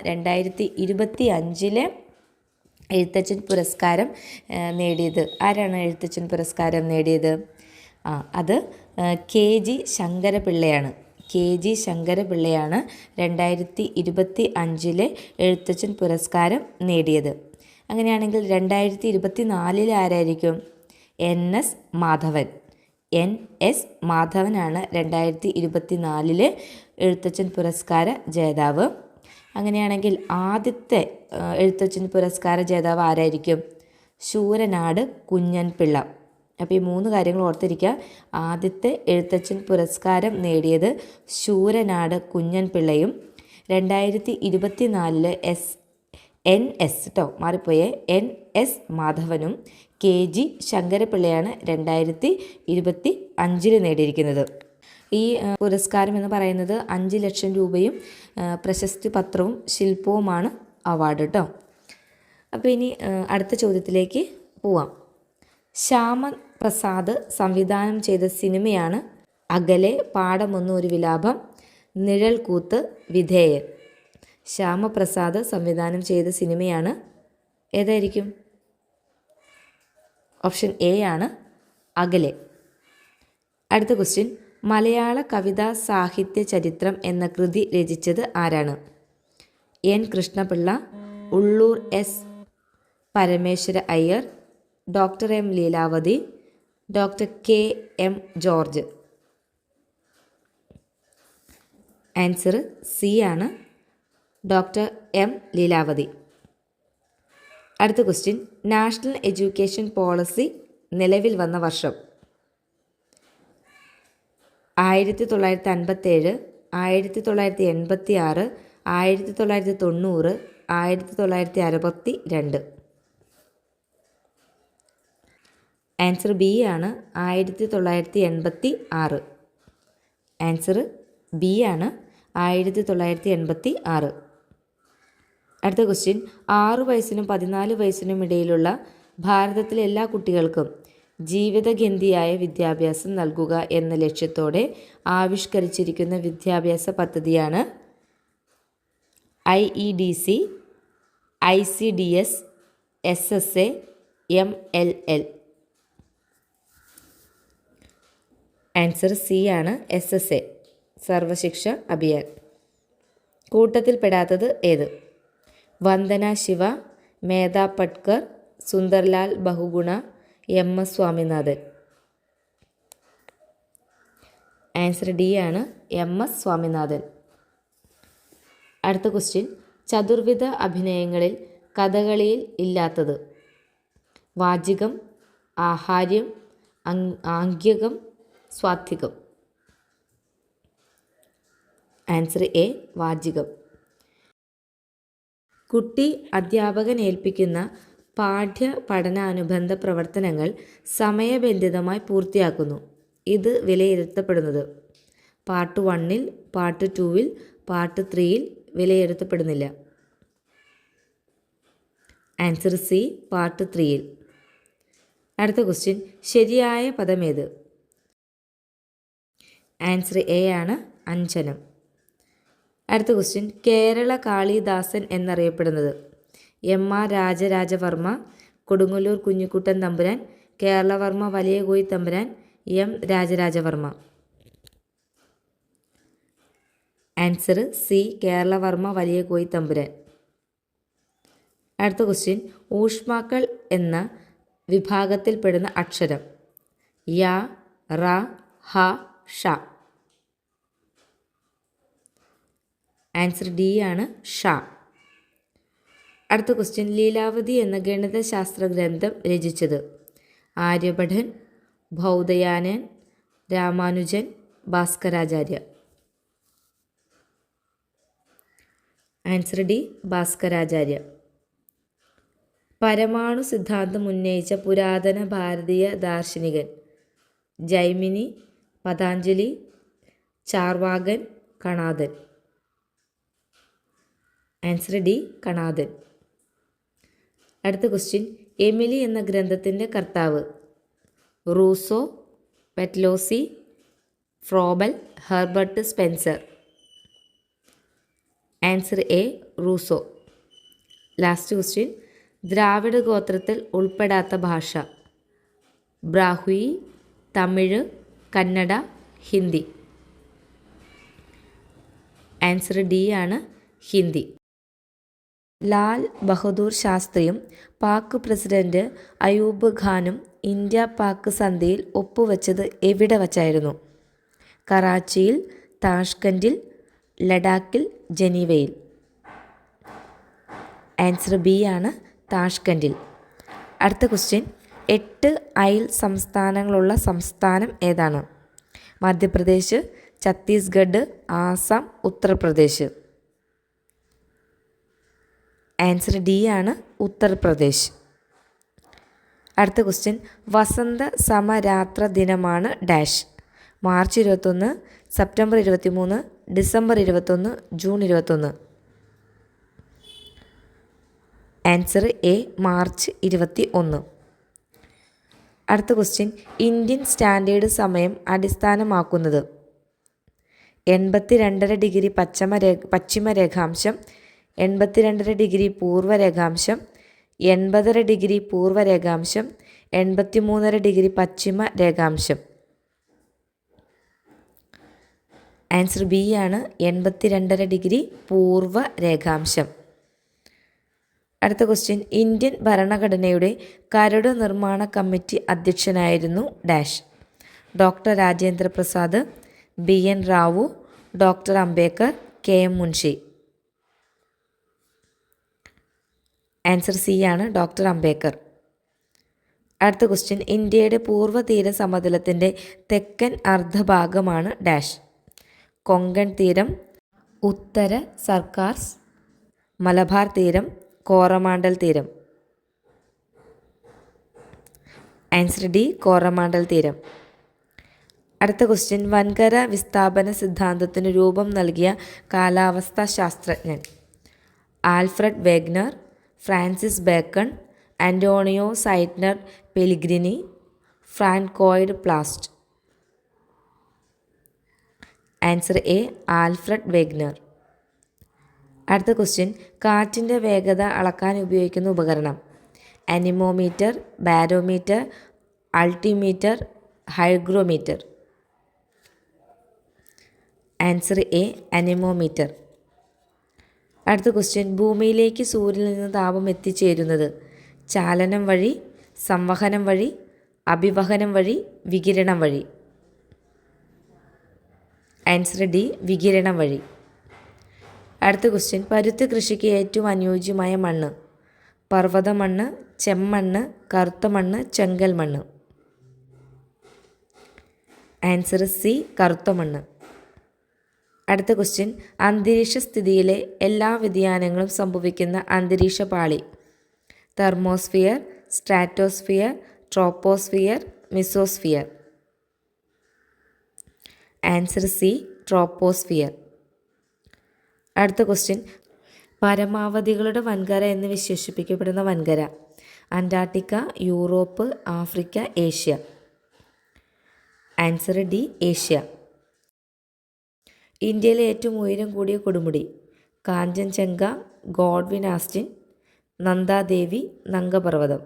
2025 എഴുത്തച്ഛൻ പുരസ്കാരം നേടിയത്? ആരാണ് എഴുത്തച്ഛൻ പുരസ്കാരം നേടിയത്? അത് KG ശങ്കരപിള്ളയാണ്. KG ശങ്കരപിള്ളയാണ് 2025 എഴുത്തച്ഛൻ പുരസ്കാരം നേടിയത്. അങ്ങനെയാണെങ്കിൽ 2024 ആരായിരിക്കും? NS മാധവൻ. NS മാധവനാണ് 2024 എഴുത്തച്ഛൻ പുരസ്കാര ജേതാവ്. അങ്ങനെയാണെങ്കിൽ ആദ്യത്തെ എഴുത്തച്ഛൻ പുരസ്കാര ജേതാവ് ആരായിരിക്കും? ശൂരനാട് കുഞ്ഞൻപിള്ള. അപ്പോൾ ഈ 3 കാര്യങ്ങൾ ഓർത്തിരിക്കുക. ആദ്യത്തെ എഴുത്തച്ഛൻ പുരസ്കാരം നേടിയത് ശൂരനാട് കുഞ്ഞൻപിള്ളയും 2024 NS മാറിപ്പോയേ NS മാധവനും KG ശങ്കരപിള്ളയാണ് 2025 നേടിയിരിക്കുന്നത്. ഈ പുരസ്കാരം എന്ന് പറയുന്നത് 5 ലക്ഷം രൂപയും പ്രശസ്തി പത്രവും ശില്പവുമാണ് അവാർഡ് കേട്ടോ. അപ്പോൾ ഇനി അടുത്ത ചോദ്യത്തിലേക്ക് പോവാം. ശ്യാമപ്രസാദ് സംവിധാനം ചെയ്ത സിനിമയാണ് അകലെ, പാടമൊന്നു ഒരു വിലാപം, നിഴൽക്കൂത്ത്, വിധേയൻ. ശ്യാമപ്രസാദ് സംവിധാനം ചെയ്ത സിനിമയാണ് ഏതായിരിക്കും? ഓപ്ഷൻ A ആണ് അകലെ. അടുത്ത ക്വസ്റ്റ്യൻ, മലയാള കവിതാ സാഹിത്യ ചരിത്രം എന്ന കൃതി രചിച്ചത് ആരാണ്? N Krishna Pillai, Ulloor S Parameswara Iyer, doctor M Leelavathi, doctor KM George. Answer C ആണ് ഡോക്ടർ M ലീലാവതി. അടുത്ത ക്വസ്റ്റ്യൻ, നാഷണൽ എഡ്യൂക്കേഷൻ പോളിസി നിലവിൽ വന്ന വർഷം? 1957, 1986, 1990, 1962. ആൻസർ B ആണ് 1986. ആൻസർ B ആണ് 1986. അടുത്ത ക്വസ്റ്റ്യൻ, 6 വയസ്സിനും 14 വയസ്സിനും ഇടയിലുള്ള ഭാരതത്തിലെ എല്ലാ കുട്ടികൾക്കും ജീവിതഗന്ധിയായ വിദ്യാഭ്യാസം നൽകുക എന്ന ലക്ഷ്യത്തോടെ ആവിഷ്കരിച്ചിരിക്കുന്ന വിദ്യാഭ്യാസ പദ്ധതിയാണ് IEDC, ICDS, SSA, MLL. Answer C ആണ് SSA, സർവശിക്ഷ അഭിയാൻ. കൂട്ടത്തിൽപ്പെടാത്തത് ഏത്? Vandana Shiva, Medha Patkar, Sunderlal Bahuguna, MS Swaminathan. Answer D ആണ് MS സ്വാമിനാഥൻ. അടുത്ത ക്വസ്റ്റ്യൻ, ചതുർവിധ അഭിനയങ്ങളിൽ കഥകളിയിൽ ഇല്ലാത്തത്? വാചികം, ആഹാര്യം, ആംഗ്യകം, സ്വാത്വികം. ആൻസർ A വാചികം. കുട്ടി അധ്യാപകൻ ഏൽപ്പിക്കുന്ന പാഠ്യ പഠനാനുബന്ധ പ്രവർത്തനങ്ങൾ സമയബന്ധിതമായി പൂർത്തിയാക്കുന്നു. ഇത് വിലയിരുത്തപ്പെടുന്നത്? പാർട്ട് 1, പാർട്ട് 2, പാർട്ട് 3 വിലയിരുത്തപ്പെടുന്നില്ല. Answer C part 3. അടുത്ത ക്വസ്റ്റ്യൻ, ശരിയായ പദമേത്? ആൻസർ A ആണ് അഞ്ജനം. അടുത്ത ക്വസ്റ്റ്യൻ, കേരള കാളിദാസൻ എന്നറിയപ്പെടുന്നത്? MR രാജരാജവർമ്മ, കൊടുങ്ങല്ലൂർ കുഞ്ഞിക്കുട്ടൻ തമ്പുരാൻ, Keralavarma Valiya Koyi Thampuran, M Rajaraja Varma. Answer C Kerala Varma Valiya Koyi തമ്പുരാൻ. അടുത്ത ക്വസ്റ്റ്യൻ, ഊഷ്മാക്കൾ എന്ന വിഭാഗത്തിൽപ്പെടുന്ന അക്ഷരം? യ, റ, ഹ, ഷ. ആൻസർ D ആണ് ഷ. അടുത്ത ക്വസ്റ്റ്യൻ, ലീലാവതി എന്ന ഗണിതശാസ്ത്ര ഗ്രന്ഥം രചിച്ചത്? ആര്യഭടൻ, ഭൗദയാനൻ, രാമാനുജൻ, ഭാസ്കരാചാര്യ. Answer D Bhaskaracharya. പരമാണു സിദ്ധാന്തം ഉന്നയിച്ച പുരാതന ഭാരതീയ ദാർശനികൻ? ജൈമിനി, പതാഞ്ജലി, ചാർവാകൻ, കണാദൻ. Answer D Kanadan. അടുത്ത ക്വസ്റ്റ്യൻ, എമിലി എന്ന ഗ്രന്ഥത്തിൻ്റെ കർത്താവ്? Rousseau, Pestalozzi, Froebel, Herbert Spencer. Answer A Rousseau. Last question, Dravida ഗോത്രത്തിൽ ഉൾപ്പെടാത്ത ഭാഷ. ബ്രാഹ്മി, തമിഴ്, കന്നഡ, ഹിന്ദി. ആൻസർ ഡി ആണ് ഹിന്ദി. ലാൽ ബഹദൂർ ശാസ്ത്രിയും പാക് പ്രസിഡന്റ് അയൂബ് ഖാനും ഇന്ത്യ പാക് സന്ധിയിൽ ഒപ്പുവെച്ചത് എവിടെ വച്ചായിരുന്നു? കറാച്ചിയിൽ, താഷ്കൻഡിൽ, ലഡാക്കിൽ, ജനീവയിൽ. ആൻസർ ബി ആണ് താഷ്കൻഡിൽ. അടുത്ത ക്വസ്റ്റ്യൻ, 8 അയൽ സംസ്ഥാനങ്ങളുള്ള സംസ്ഥാനം ഏതാണ്? മധ്യപ്രദേശ്, ഛത്തീസ്ഗഡ്, ആസാം, ഉത്തർപ്രദേശ്. ആൻസർ ഡി ആണ് ഉത്തർപ്രദേശ്. അടുത്ത ക്വസ്റ്റ്യൻ, വസന്ത സമരാത്ര ദിനമാണ് dash. March 21, September 23, December 21, June 21. Answer A March 21. അടുത്ത ക്വസ്റ്റ്യൻ, ഇന്ത്യൻ സ്റ്റാൻഡേർഡ് സമയം അടിസ്ഥാനമാക്കുന്നത്. 82.5 ഡിഗ്രി പശ്ചിമ രേഖാംശം, 82.5 ഡിഗ്രി പൂർവ്വ രേഖാംശം, 80.5 ഡിഗ്രി പൂർവ്വ രേഖാംശം, 83.5 ഡിഗ്രി പശ്ചിമ രേഖാംശം. ആൻസർ ബി ആണ് 82.5 ഡിഗ്രി പൂർവ്വ രേഖാംശം. അടുത്ത ക്വസ്റ്റ്യൻ, ഇന്ത്യൻ ഭരണഘടനയുടെ കരട് നിർമ്മാണ കമ്മിറ്റി അധ്യക്ഷനായിരുന്നു dash. Doctor Rajendra Prasad, BN Rao, doctor Ambedkar, KM Munshi. Answer C ആണ് ഡോക്ടർ അംബേദ്കർ. അടുത്ത ക്വസ്റ്റ്യൻ, ഇന്ത്യയുടെ പൂർവ്വ തീര സമതലത്തിൻ്റെ തെക്കൻ അർദ്ധഭാഗമാണ് ഡാഷ്. കൊങ്കൺ തീരം, ഉത്തര സർക്കാർസ്, മലബാർ തീരം, കോറമാണ്ടൽ തീരം. ആൻസർ ഡി കോറമാണ്ടൽ തീരം. അടുത്ത ക്വസ്റ്റ്യൻ, വൻകര വിസ്ഥാപന സിദ്ധാന്തത്തിന് രൂപം നൽകിയ കാലാവസ്ഥാ ശാസ്ത്രജ്ഞൻ. Alfred Wegener, Francis Bacon, Antonio Snider Pellegrini, Francois Placet. Answer A Alfred Wegener. അടുത്ത ക്വസ്റ്റ്യൻ, കാറ്റിൻ്റെ വേഗത അളക്കാൻ ഉപയോഗിക്കുന്ന ഉപകരണം. Anemometer, barometer, altimeter, hygrometer. Answer A anemometer. അടുത്ത ക്വസ്റ്റ്യൻ, ഭൂമിയിലേക്ക് സൂര്യനിൽ നിന്ന് താപം എത്തിച്ചേരുന്നത്. ചാലനം വഴി, സംവഹനം വഴി, അഭിവഹനം വഴി, വികിരണം വഴി. ആൻസർ ഡി വികിരണം വഴി. അടുത്ത ക്വസ്റ്റ്യൻ, പരുത്തി കൃഷിക്ക് ഏറ്റവും അനുയോജ്യമായ മണ്ണ്. പർവ്വത മണ്ണ്, ചെമ്മണ്ണ്, കറുത്ത മണ്ണ്, ചെങ്കൽ മണ്ണ്. ആൻസർ സി കറുത്ത മണ്ണ്. അടുത്ത ക്വസ്റ്റ്യൻ, അന്തരീക്ഷ സ്ഥിതിയിലെ എല്ലാ വ്യതിയാനങ്ങളും സംഭവിക്കുന്ന അന്തരീക്ഷ പാളി. Thermosphere, stratosphere, troposphere, mesosphere. Answer C troposphere. അടുത്ത ക്വസ്റ്റ്യൻ, പരമാവധികളുടെ വൻകര എന്ന് വിശേഷിപ്പിക്കപ്പെടുന്ന വൻകര. Antarctica, Europe, Africa, Asia. Answer D Asia. ഇന്ത്യയിലെ ഏറ്റവും ഉയരം കൂടിയ കൊടുമുടി. Kanchenjunga, Godwin Austen, Nanda Devi, Nangaparvatham.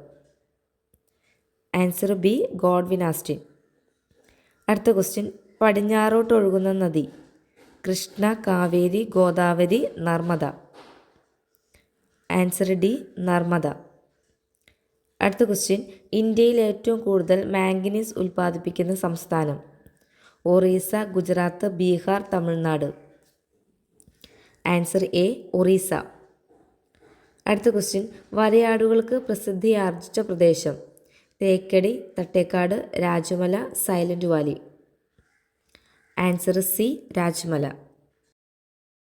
Answer B Godwin Austen. അടുത്ത ക്വസ്റ്റ്യൻ, പടിഞ്ഞാറോട്ട് ഒഴുകുന്ന നദി. കൃഷ്ണ, കാവേരി, ഗോദാവരി, നർമ്മദ. Answer D Narmada. അടുത്ത ക്വസ്റ്റ്യൻ, ഇന്ത്യയിൽ ഏറ്റവും കൂടുതൽ മാംഗനീസ് ഉൽപ്പാദിപ്പിക്കുന്ന സംസ്ഥാനം. ഒറീസ, ഗുജറാത്ത്, ബീഹാർ, തമിഴ്നാട്. Answer A Orissa. അടുത്ത ക്വസ്റ്റ്യൻ, വരയാടുകൾക്ക് പ്രസിദ്ധിയാർജിച്ച പ്രദേശം. Thekkady, Thattekad, Rajamala, Silent Valley. Answer C Rajamala.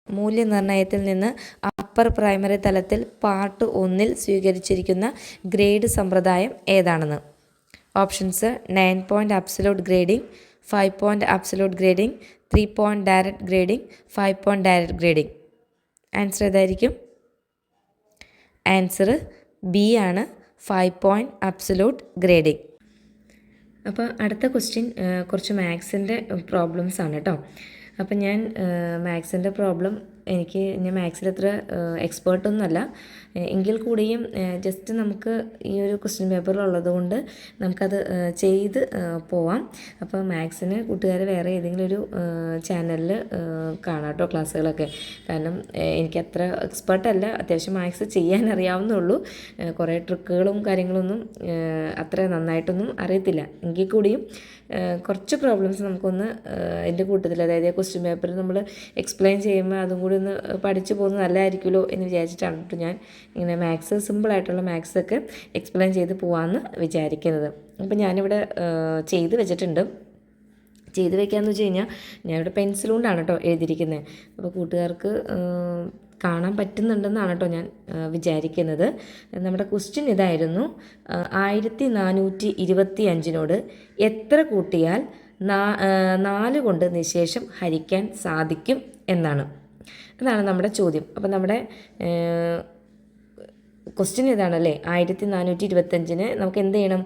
മൂല്യനിർണ്ണയത്തിൽ നിന്ന് അപ്പർ പ്രൈമറി തലത്തിൽ പാർട്ട് 1 സ്വീകരിച്ചിരിക്കുന്ന ഗ്രേഡ് സമ്പ്രദായം ഏതാണെന്ന്. Options: 9 point absolute grading, 5 point absolute grading, 3 point direct grading, 5 point direct grading. Answer ഏതായിരിക്കും? ആൻസർ ബി ആണ്, 5 പോയിൻ്റ് അബ്സല്യൂട്ട് ഗ്രേഡിംഗ്. അപ്പോൾ അടുത്ത ക്വസ്റ്റ്യൻ കുറച്ച് മാത്സിൻ്റെ പ്രോബ്ലംസ് ആണ് കേട്ടോ. അപ്പം ഞാൻ മാത്സിൻ്റെ പ്രോബ്ലം ഞാൻ മാത്സിൽ അത്ര എക്സ്പേർട്ടൊന്നുമല്ല, എങ്കിൽ കൂടിയും ജസ്റ്റ് നമുക്ക് ഈ ഒരു ക്വസ്റ്റ്യൻ പേപ്പറിലുള്ളത് കൊണ്ട് നമുക്കത് ചെയ്ത് പോവാം. അപ്പോൾ മാത്സിന് കൂട്ടുകാർ വേറെ ഏതെങ്കിലും ഒരു ചാനലിൽ കാണാം കേട്ടോ ക്ലാസ്സുകളൊക്കെ. കാരണം എനിക്കത്ര എക്സ്പേർട്ടല്ല, അത്യാവശ്യം മാത്സ് ചെയ്യാൻ അറിയാവുന്നുള്ളൂ. കുറേ ട്രിക്കുകളും കാര്യങ്ങളൊന്നും അത്ര നന്നായിട്ടൊന്നും അറിയത്തില്ല. എങ്കിൽ കൂടിയും കുറച്ച് പ്രോബ്ലംസ് നമുക്കൊന്ന് എൻ്റെ കൂട്ടത്തിൽ, അതായത് ക്വസ്റ്റ്യൻ പേപ്പർ നമ്മൾ എക്സ്പ്ലെയിൻ ചെയ്യുമ്പോൾ അതും കൂടി ഒന്ന് പഠിച്ചു പോകുന്നത് നല്ലതായിരിക്കുമല്ലോ എന്ന് വിചാരിച്ചിട്ടാണ് കേട്ടോ ഞാൻ ഇങ്ങനെ മാത്സ്, സിമ്പിളായിട്ടുള്ള മാത്സൊക്കെ എക്സ്പ്ലെയിൻ ചെയ്ത് പോകാമെന്ന് വിചാരിക്കുന്നത്. അപ്പോൾ ഞാനിവിടെ ചെയ്ത് വെച്ചിട്ടുണ്ട്. ചെയ്ത് വെക്കാമെന്ന് വെച്ച് കഴിഞ്ഞാൽ ഞാനിവിടെ പെൻസിൽ കൊണ്ടാണ് കേട്ടോ എഴുതിയിരിക്കുന്നത്. അപ്പോൾ കൂട്ടുകാർക്ക് കാണാൻ പറ്റുന്നുണ്ടെന്നാണ് കേട്ടോ ഞാൻ വിചാരിക്കുന്നത്. നമ്മുടെ ക്വസ്റ്റ്യൻ ഇതായിരുന്നു, 1425 എത്ര കൂട്ടിയാൽ 4 കൊണ്ട് നിശേഷം ഹരിക്കാൻ സാധിക്കും എന്നാണ്. അതാണ് നമ്മുടെ ചോദ്യം. അപ്പോൾ നമ്മുടെ ക്വസ്റ്റ്യൻ ഇതാണല്ലേ, 1425 നമുക്ക് എന്ത് ചെയ്യണം?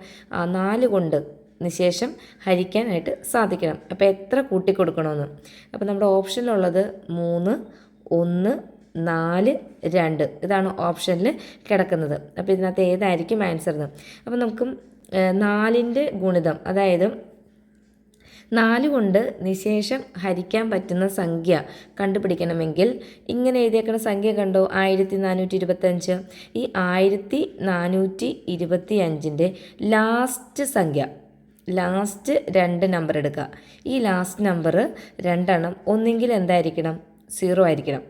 4 കൊണ്ട് നിശേഷം ഹരിക്കാനായിട്ട് സാധിക്കണം. അപ്പോൾ എത്ര കൂട്ടിക്കൊടുക്കണമെന്ന്. അപ്പോൾ നമ്മുടെ ഓപ്ഷനിലുള്ളത് 3, 1, 4, 2 ഇതാണ് ഓപ്ഷനിൽ കിടക്കുന്നത്. അപ്പോൾ ഇതിനകത്ത് ഏതായിരിക്കും ആൻസർ എന്ന്. അപ്പോൾ നമുക്ക് 4ൻ്റെ ഗുണിതം, അതായത് 4 കൊണ്ട് നിശേഷം ഹരിക്കാൻ പറ്റുന്ന സംഖ്യ കണ്ടുപിടിക്കണമെങ്കിൽ ഇങ്ങനെ എഴുതിയേക്കുന്ന സംഖ്യ കണ്ടോ, 1425. ഈ 1425ൻ്റെ ലാസ്റ്റ് സംഖ്യ, ലാസ്റ്റ് 2 നമ്പർ എടുക്കുക. ഈ ലാസ്റ്റ് നമ്പർ 2 ഒന്നെങ്കിൽ എന്തായിരിക്കണം? 0 ആയിരിക്കണം,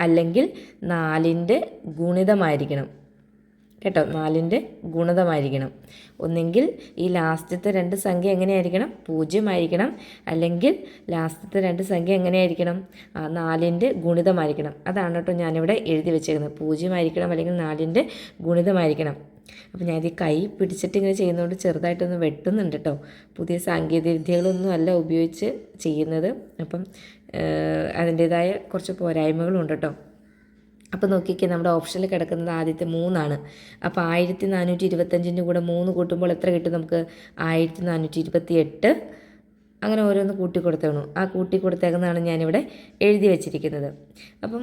അല്ലെങ്കിൽ 4ൻ്റെ ഗുണിതമായിരിക്കണം കേട്ടോ. 4ൻ്റെ ഗുണിതമായിരിക്കണം. ഒന്നെങ്കിൽ ഈ ലാസ്റ്റത്തെ 2 സംഖ്യ എങ്ങനെയായിരിക്കണം? 0 ആയിരിക്കണം, അല്ലെങ്കിൽ ലാസ്റ്റത്തെ 2 സംഖ്യ എങ്ങനെയായിരിക്കണം? 4ൻ്റെ ഗുണിതമായിരിക്കണം. അതാണ് കേട്ടോ ഞാനിവിടെ എഴുതി വെച്ചേക്കുന്നത്. 0 ആയിരിക്കണം, അല്ലെങ്കിൽ 4ൻ്റെ ഗുണിതമായിരിക്കണം. അപ്പോൾ ഞാനിത് കൈ പിടിച്ചിട്ട് ഇങ്ങനെ ചെയ്യുന്നതുകൊണ്ട് ചെറുതായിട്ടൊന്ന് വെട്ടുന്നുണ്ട് കേട്ടോ. പുതിയ സാങ്കേതിക വിദ്യകളൊന്നും അല്ല ഉപയോഗിച്ച് ചെയ്യുന്നത്. അപ്പം അതിൻ്റേതായ കുറച്ച് പോരായ്മകളുണ്ട് കേട്ടോ. അപ്പോൾ നോക്കിക്കേ, നമ്മുടെ ഓപ്ഷനിൽ കിടക്കുന്നത് ആദ്യത്തെ 3 അപ്പോൾ 1425ൻ്റെ കൂടെ 3 കൂട്ടുമ്പോൾ എത്ര കിട്ടും നമുക്ക്? 1428. അങ്ങനെ ഓരോന്ന് കൂട്ടി കൊടുത്തേക്കണു. ആ കൂട്ടി കൊടുത്തേക്കുന്നതാണ് ഞാനിവിടെ എഴുതി വെച്ചിരിക്കുന്നത്. അപ്പം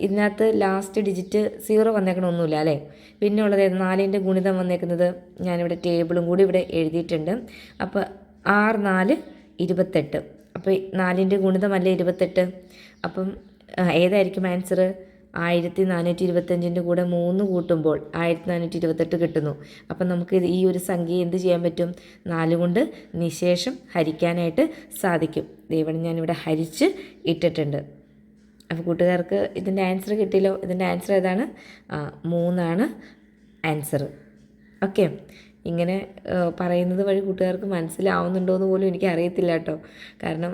ഇതിനകത്ത് ലാസ്റ്റ് ഡിജിറ്റ് 0 വന്നേക്കണമൊന്നുമില്ല അല്ലേ. പിന്നെ ഉള്ളത് 4ൻ്റെ ഗുണിതം വന്നേക്കുന്നത് ഞാനിവിടെ ടേബിളും കൂടി ഇവിടെ എഴുതിയിട്ടുണ്ട്. അപ്പോൾ 6, 4, 28. അപ്പോൾ 4ൻ്റെ ഗുണിതമല്ലേ 28. അപ്പം ഏതായിരിക്കും ആൻസർ? 1425ൻ്റെ കൂടെ 3 കൂട്ടുമ്പോൾ 1428 കിട്ടുന്നു. അപ്പം നമുക്ക് ഈ ഒരു സംഖ്യ എന്ത് ചെയ്യാൻ പറ്റും? 4 കൊണ്ട് നിശേഷം ഹരിക്കാനായിട്ട് സാധിക്കും. ദൈവം ഞാനിവിടെ ഹരിച്ച് ഇട്ടിട്ടുണ്ട്. അപ്പോൾ കൂട്ടുകാർക്ക് ഇതിൻ്റെ ആൻസർ കിട്ടിയല്ലോ. ഇതിൻ്റെ ആൻസർ ഏതാണ്? 3 ആൻസർ. ഓക്കെ, ഇങ്ങനെ പറയുന്നത് വഴി കൂട്ടുകാർക്ക് മനസ്സിലാവുന്നുണ്ടോ എന്ന് പോലും എനിക്ക് അറിയത്തില്ല കേട്ടോ. കാരണം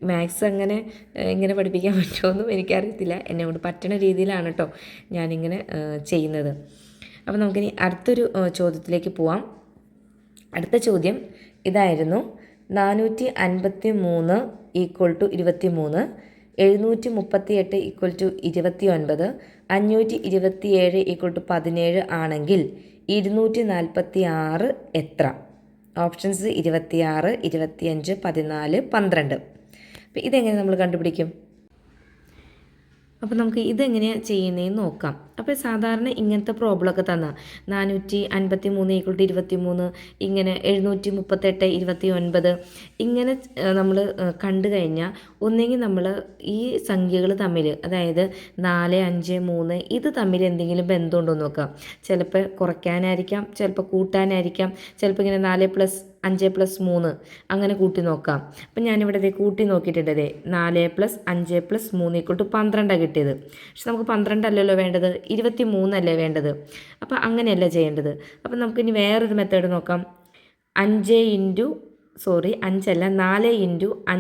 മാത്സ് അങ്ങനെ ഇങ്ങനെ പഠിപ്പിക്കാൻ പറ്റുമോയെന്നും എനിക്കറിയത്തില്ല. എന്നെ കൊണ്ട് പറ്റുന്ന രീതിയിലാണ് കേട്ടോ ഞാനിങ്ങനെ ചെയ്യുന്നത്. അപ്പോൾ നമുക്കിനി അടുത്തൊരു ചോദ്യത്തിലേക്ക് പോവാം. അടുത്ത ചോദ്യം ഇതായിരുന്നു, 453 = 23, 738 = 29, 527 = 17 ആണെങ്കിൽ 246 എത്ര? ഓപ്ഷൻസ് 26, 25, 14, 12. അപ്പോൾ ഇതെങ്ങനെ നമ്മൾ കണ്ടുപിടിക്കും? അപ്പോൾ നമുക്ക് ഇതെങ്ങനെയാണ് ചെയ്യുന്നതെന്ന് നോക്കാം. അപ്പോൾ സാധാരണ ഇങ്ങനത്തെ പ്രോബ്ലമൊക്കെ തന്നാൽ 453 = 23, ഇങ്ങനെ 738 = 29 ഇങ്ങനെ നമ്മൾ കണ്ടു കഴിഞ്ഞാൽ ഒന്നെങ്കിൽ നമ്മൾ ഈ സംഖ്യകൾ തമ്മിൽ, അതായത് 4, 5, 3 ഇത് തമ്മിൽ എന്തെങ്കിലും ബന്ധമുണ്ടോ എന്ന് നോക്കാം. ചിലപ്പോൾ കുറയ്ക്കാനായിരിക്കാം, ചിലപ്പോൾ കൂട്ടാനായിരിക്കാം, ചിലപ്പോൾ ഇങ്ങനെ 4 + 5 + 3 അങ്ങനെ കൂട്ടി നോക്കാം. അപ്പം ഞാനിവിടെ കൂട്ടി നോക്കിയിട്ടുണ്ട്. 4 + 5 + 3 = 12 കിട്ടിയത്. പക്ഷെ നമുക്ക് 12 അല്ലല്ലോ വേണ്ടത്, 23 അല്ലേ വേണ്ടത്. അപ്പോൾ അങ്ങനെയല്ല ചെയ്യേണ്ടത്. അപ്പം നമുക്കിനി വേറൊരു മെത്തേഡ് നോക്കാം. 4 × 4 × 5 ×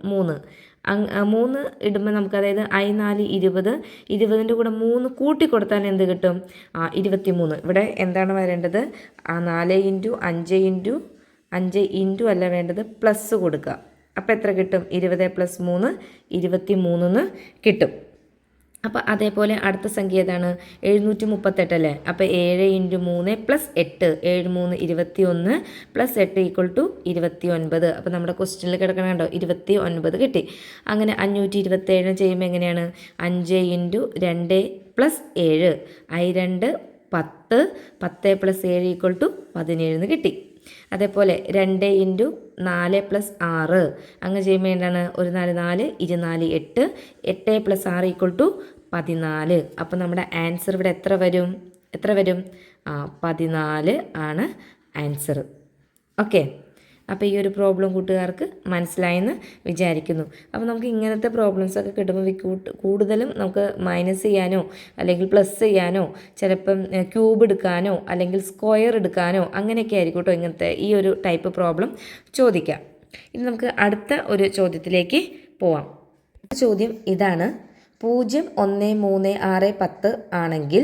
3 3 ഇടുമ്പോൾ നമുക്ക്, അതായത് 4 20, 20ൻ്റെ കൂടെ 3 കൂട്ടി കൊടുത്താൽ എന്ത് കിട്ടും? 23. ഇവിടെ എന്താണ് വരേണ്ടത്? 4 × 5 × 5 അല്ല വേണ്ടത്, പ്ലസ് കൊടുക്കുക. അപ്പോൾ എത്ര കിട്ടും? 20 + 3 23 കിട്ടും. അപ്പോൾ അതേപോലെ അടുത്ത സംഖ്യ ഏതാണ്? 738 അല്ലേ? അപ്പോൾ 7 × 3 + 8, 7 3 21 + 8 = 29. അപ്പോൾ നമ്മുടെ ക്വസ്റ്റ്യനിൽ കിടക്കണ കണ്ടോ 29 കിട്ടി. അങ്ങനെ 527 ചെയ്യുമ്പോൾ എങ്ങനെയാണ്? 5 × 2 + 7, i2 10, 10 + 7 = 17 കിട്ടി. അതേപോലെ 2 × 4 + 6 അങ്ങനെ ചെയ്യുമ്പോൾ എന്താണ്? 1 4 4, 24 8, 8 + 6 = 14. അപ്പോൾ നമ്മുടെ ആൻസർ ഇവിടെ എത്ര വരും? 14 ആണ് ആൻസർ. ഓക്കെ, അപ്പോൾ ഈ ഒരു പ്രോബ്ലം കൂട്ടുകാർക്ക് മനസ്സിലായെന്ന് വിചാരിക്കുന്നു. അപ്പോൾ നമുക്ക് ഇങ്ങനത്തെ പ്രോബ്ലംസൊക്കെ കിട്ടുമ്പോൾ കൂടുതലും നമുക്ക് മൈനസ് ചെയ്യാനോ അല്ലെങ്കിൽ പ്ലസ് ചെയ്യാനോ ചിലപ്പം ക്യൂബ് എടുക്കാനോ അല്ലെങ്കിൽ സ്ക്വയർ എടുക്കാനോ അങ്ങനെയൊക്കെ ആയിരിക്കും കേട്ടോ ഇങ്ങനത്തെ ഈ ഒരു ടൈപ്പ് പ്രോബ്ലം ചോദിക്കാം. ഇനി നമുക്ക് അടുത്ത ഒരു ചോദ്യത്തിലേക്ക് പോവാം. ചോദ്യം ഇതാണ്: 0 1 3 6 10 ആണെങ്കിൽ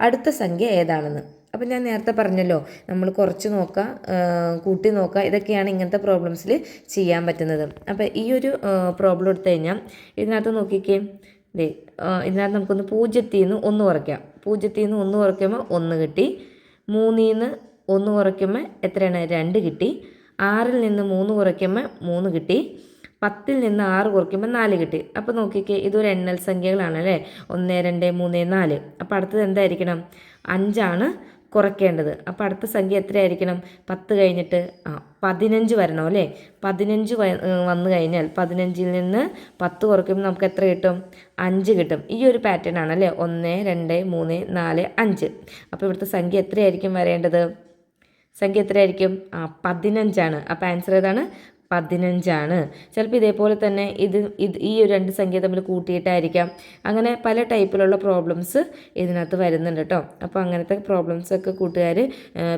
അടുത്ത സംഖ്യ ഏതാണെന്ന്. അപ്പം ഞാൻ നേരത്തെ പറഞ്ഞല്ലോ, നമ്മൾ കുറച്ച് നോക്കുക, കൂട്ടി നോക്കുക, ഇതൊക്കെയാണ് ഇങ്ങനത്തെ പ്രോബ്ലംസിൽ ചെയ്യാൻ പറ്റുന്നത്. അപ്പോൾ ഈ ഒരു പ്രോബ്ലം എടുത്തു കഴിഞ്ഞാൽ ഇതിനകത്ത് നോക്കിക്കേ, ഇതിനകത്ത് നമുക്കൊന്ന് 0 നിന്ന് 1 കുറയ്ക്കാം. 0 നിന്ന് 1 കുറയ്ക്കുമ്പോൾ 1 കിട്ടി. 3 നിന്ന് 1 കുറയ്ക്കുമ്പോൾ എത്രയാണ്? 2 കിട്ടി. 6 നിന്ന് 3 കുറയ്ക്കുമ്പോൾ 3 കിട്ടി. 10 നിന്ന് 6 കുറയ്ക്കുമ്പോൾ 4 കിട്ടി. അപ്പോൾ നോക്കിക്കേ, ഇതൊരു എണ്ണൽ സംഖ്യകളാണ് അല്ലേ? 1 2 3 4. അപ്പോൾ അടുത്തത് എന്തായിരിക്കണം? 5 കുറയ്ക്കേണ്ടത്. അപ്പോൾ അടുത്ത സംഖ്യ എത്രയായിരിക്കണം? 10 കഴിഞ്ഞിട്ട് 15 വരണം അല്ലേ? 15 വന്നു കഴിഞ്ഞാൽ 15 നിന്ന് 10 കുറയ്ക്കുമ്പോൾ നമുക്ക് എത്ര കിട്ടും? 5 കിട്ടും. ഈ ഒരു പാറ്റേൺ ആണല്ലേ? 1 2 3 4 5. അപ്പോൾ ഇവിടുത്തെ സംഖ്യ എത്രയായിരിക്കും വരേണ്ടത്? സംഖ്യ എത്രയായിരിക്കും? 15 ആണ്. അപ്പോൾ ആൻസർ ഏതാണ്? 15. ചിലപ്പോൾ ഇതേപോലെ തന്നെ ഈ ഒരു 2 സംഖ്യ തമ്മിൽ കൂട്ടിയിട്ടായിരിക്കാം. അങ്ങനെ പല ടൈപ്പിലുള്ള പ്രോബ്ലംസ് ഇതിനകത്ത് വരുന്നുണ്ട് കേട്ടോ. അപ്പോൾ അങ്ങനത്തെ പ്രോബ്ലംസൊക്കെ കൂട്ടുകാർ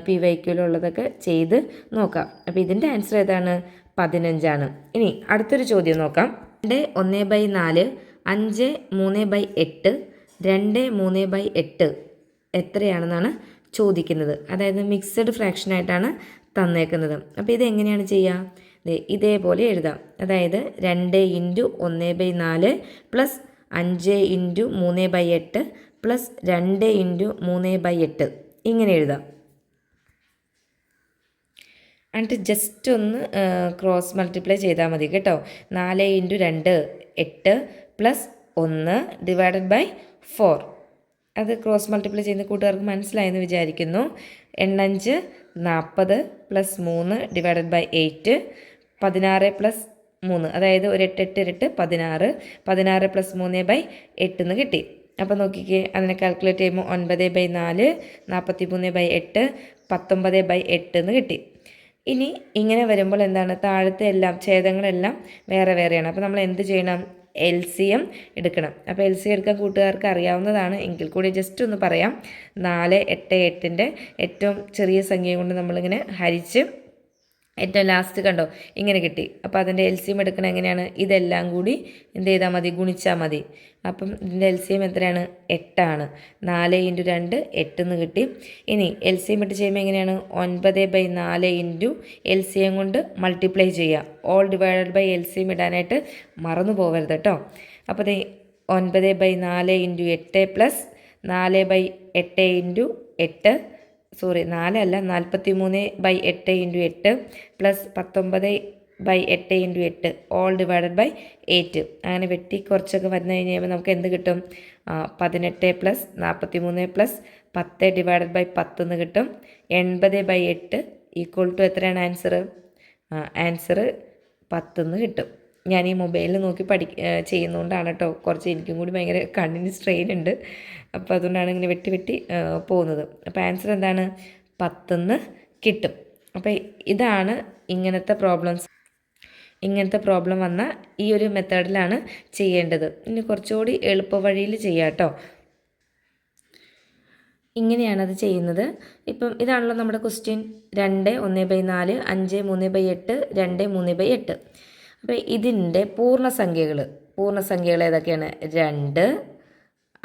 PYQലുള്ളതൊക്കെ ചെയ്ത് നോക്കാം. അപ്പോൾ ഇതിൻ്റെ ആൻസർ ഏതാണ്? 15. ഇനി അടുത്തൊരു ചോദ്യം നോക്കാം. 2 1/4, 5 3/8, 2 3/8 എത്രയാണെന്നാണ് ചോദിക്കുന്നത്. അതായത് മിക്സഡ് ഫ്രാക്ഷനായിട്ടാണ് തന്നേക്കുന്നത്. അപ്പോൾ ഇതെങ്ങനെയാണ് ചെയ്യുക? ഇതേപോലെ എഴുതാം. അതായത് 2 × 1/4 + 5 × 3/8 + 2 × 3/8 ഇങ്ങനെ എഴുതാം. എന്നിട്ട് ജസ്റ്റ് ഒന്ന് ക്രോസ് മൾട്ടിപ്ലൈ ചെയ്താൽ മതി കേട്ടോ. 4 × 2 8 + 1 / 4. അത് ക്രോസ് മൾട്ടിപ്ലൈ ചെയ്യുന്ന കൂട്ടുകാർക്ക് മനസ്സിലായെന്ന് വിചാരിക്കുന്നു. 8 40 + 3 / 8, 16 + 3, അതായത് ഒരു 8 8 8 16, 16 + 3/8 എന്ന് കിട്ടി. അപ്പോൾ നോക്കിക്കേ, അതിനെ കാൽക്കുലേറ്റ് ചെയ്യുമ്പോൾ 9/4, 43/8, 19/8 എന്ന് കിട്ടി. ഇനി ഇങ്ങനെ വരുമ്പോൾ എന്താണ്? താഴത്തെ എല്ലാം ഛേദങ്ങളെല്ലാം വേറെ വേറെയാണ്. അപ്പോൾ നമ്മൾ എന്ത് ചെയ്യണം? LCM എടുക്കണം. അപ്പോൾ LCM എടുക്കാൻ കൂട്ടുകാർക്ക് അറിയാവുന്നതാണ്, എങ്കിൽ കൂടി ജസ്റ്റ് ഒന്ന് പറയാം. 4 8 8ൻ്റെ ഏറ്റവും ചെറിയ സംഖ്യ കൊണ്ട് നമ്മളിങ്ങനെ ഹരിച്ച് ഏറ്റവും ലാസ്റ്റ് കണ്ടോ ഇങ്ങനെ കിട്ടി. അപ്പോൾ അതിൻ്റെ LCM എടുക്കണം എങ്ങനെയാണ്? ഇതെല്ലാം കൂടി എന്ത് ചെയ്താൽ മതി? ഗുണിച്ചാൽ മതി. അപ്പം ഇതിൻ്റെ LCM എത്രയാണ്? 8 ആണ്. 4 × 2 8 എന്ന് കിട്ടി. ഇനി LCM ഇട്ട് ചെയ്യുമ്പോൾ എങ്ങനെയാണ്? 9/4 × LCM കൊണ്ട് മൾട്ടിപ്ലൈ ചെയ്യുക. ഓൾ ഡിവൈഡഡ് ബൈ LCM ഇടാനായിട്ട് മറന്നു പോകരുത് കേട്ടോ. അപ്പോൾ 9/4 × 8 + 4/8 × 8, സോറി 4 അല്ല, 43/8 × 8 + 19/8 × 8 ഓൾ ഡിവൈഡഡ് ബൈ 8. അങ്ങനെ വെട്ടി കുറച്ചൊക്കെ വന്നു കഴിഞ്ഞാൽ നമുക്ക് എന്ത് കിട്ടും? 18 + 43 + 10 / 10 എന്ന് കിട്ടും. 80/8 = എത്രയാണ് ആൻസർ? ആൻസർ 10 എന്ന് കിട്ടും. ഞാൻ ഈ മൊബൈലിൽ നോക്കി ചെയ്യുന്നതുകൊണ്ടാണ് കേട്ടോ. കുറച്ച് എനിക്കും കൂടി ഭയങ്കര കണ്ണിന് സ്ട്രെയിൻ ഉണ്ട്. അപ്പോൾ അതുകൊണ്ടാണ് ഇങ്ങനെ വെട്ടി പോകുന്നത്. അപ്പോൾ ആൻസർ എന്താണ്? 10 എന്ന് കിട്ടും. അപ്പോൾ ഇതാണ് ഇങ്ങനത്തെ പ്രോബ്ലം വന്ന ഈ ഒരു മെത്തേഡിലാണ് ചെയ്യേണ്ടത്. ഇനി കുറച്ചുകൂടി എളുപ്പ വഴിയിൽ ചെയ്യാം കേട്ടോ. ഇങ്ങനെയാണത് ചെയ്യുന്നത്. ഇപ്പം ഇതാണല്ലോ നമ്മുടെ ക്വസ്റ്റ്യൻ. 2 1/4, 5 3/8, 2 3/8. അപ്പോൾ ഇതിൻ്റെ പൂർണ്ണസംഖ്യകൾ ഏതൊക്കെയാണ്? 2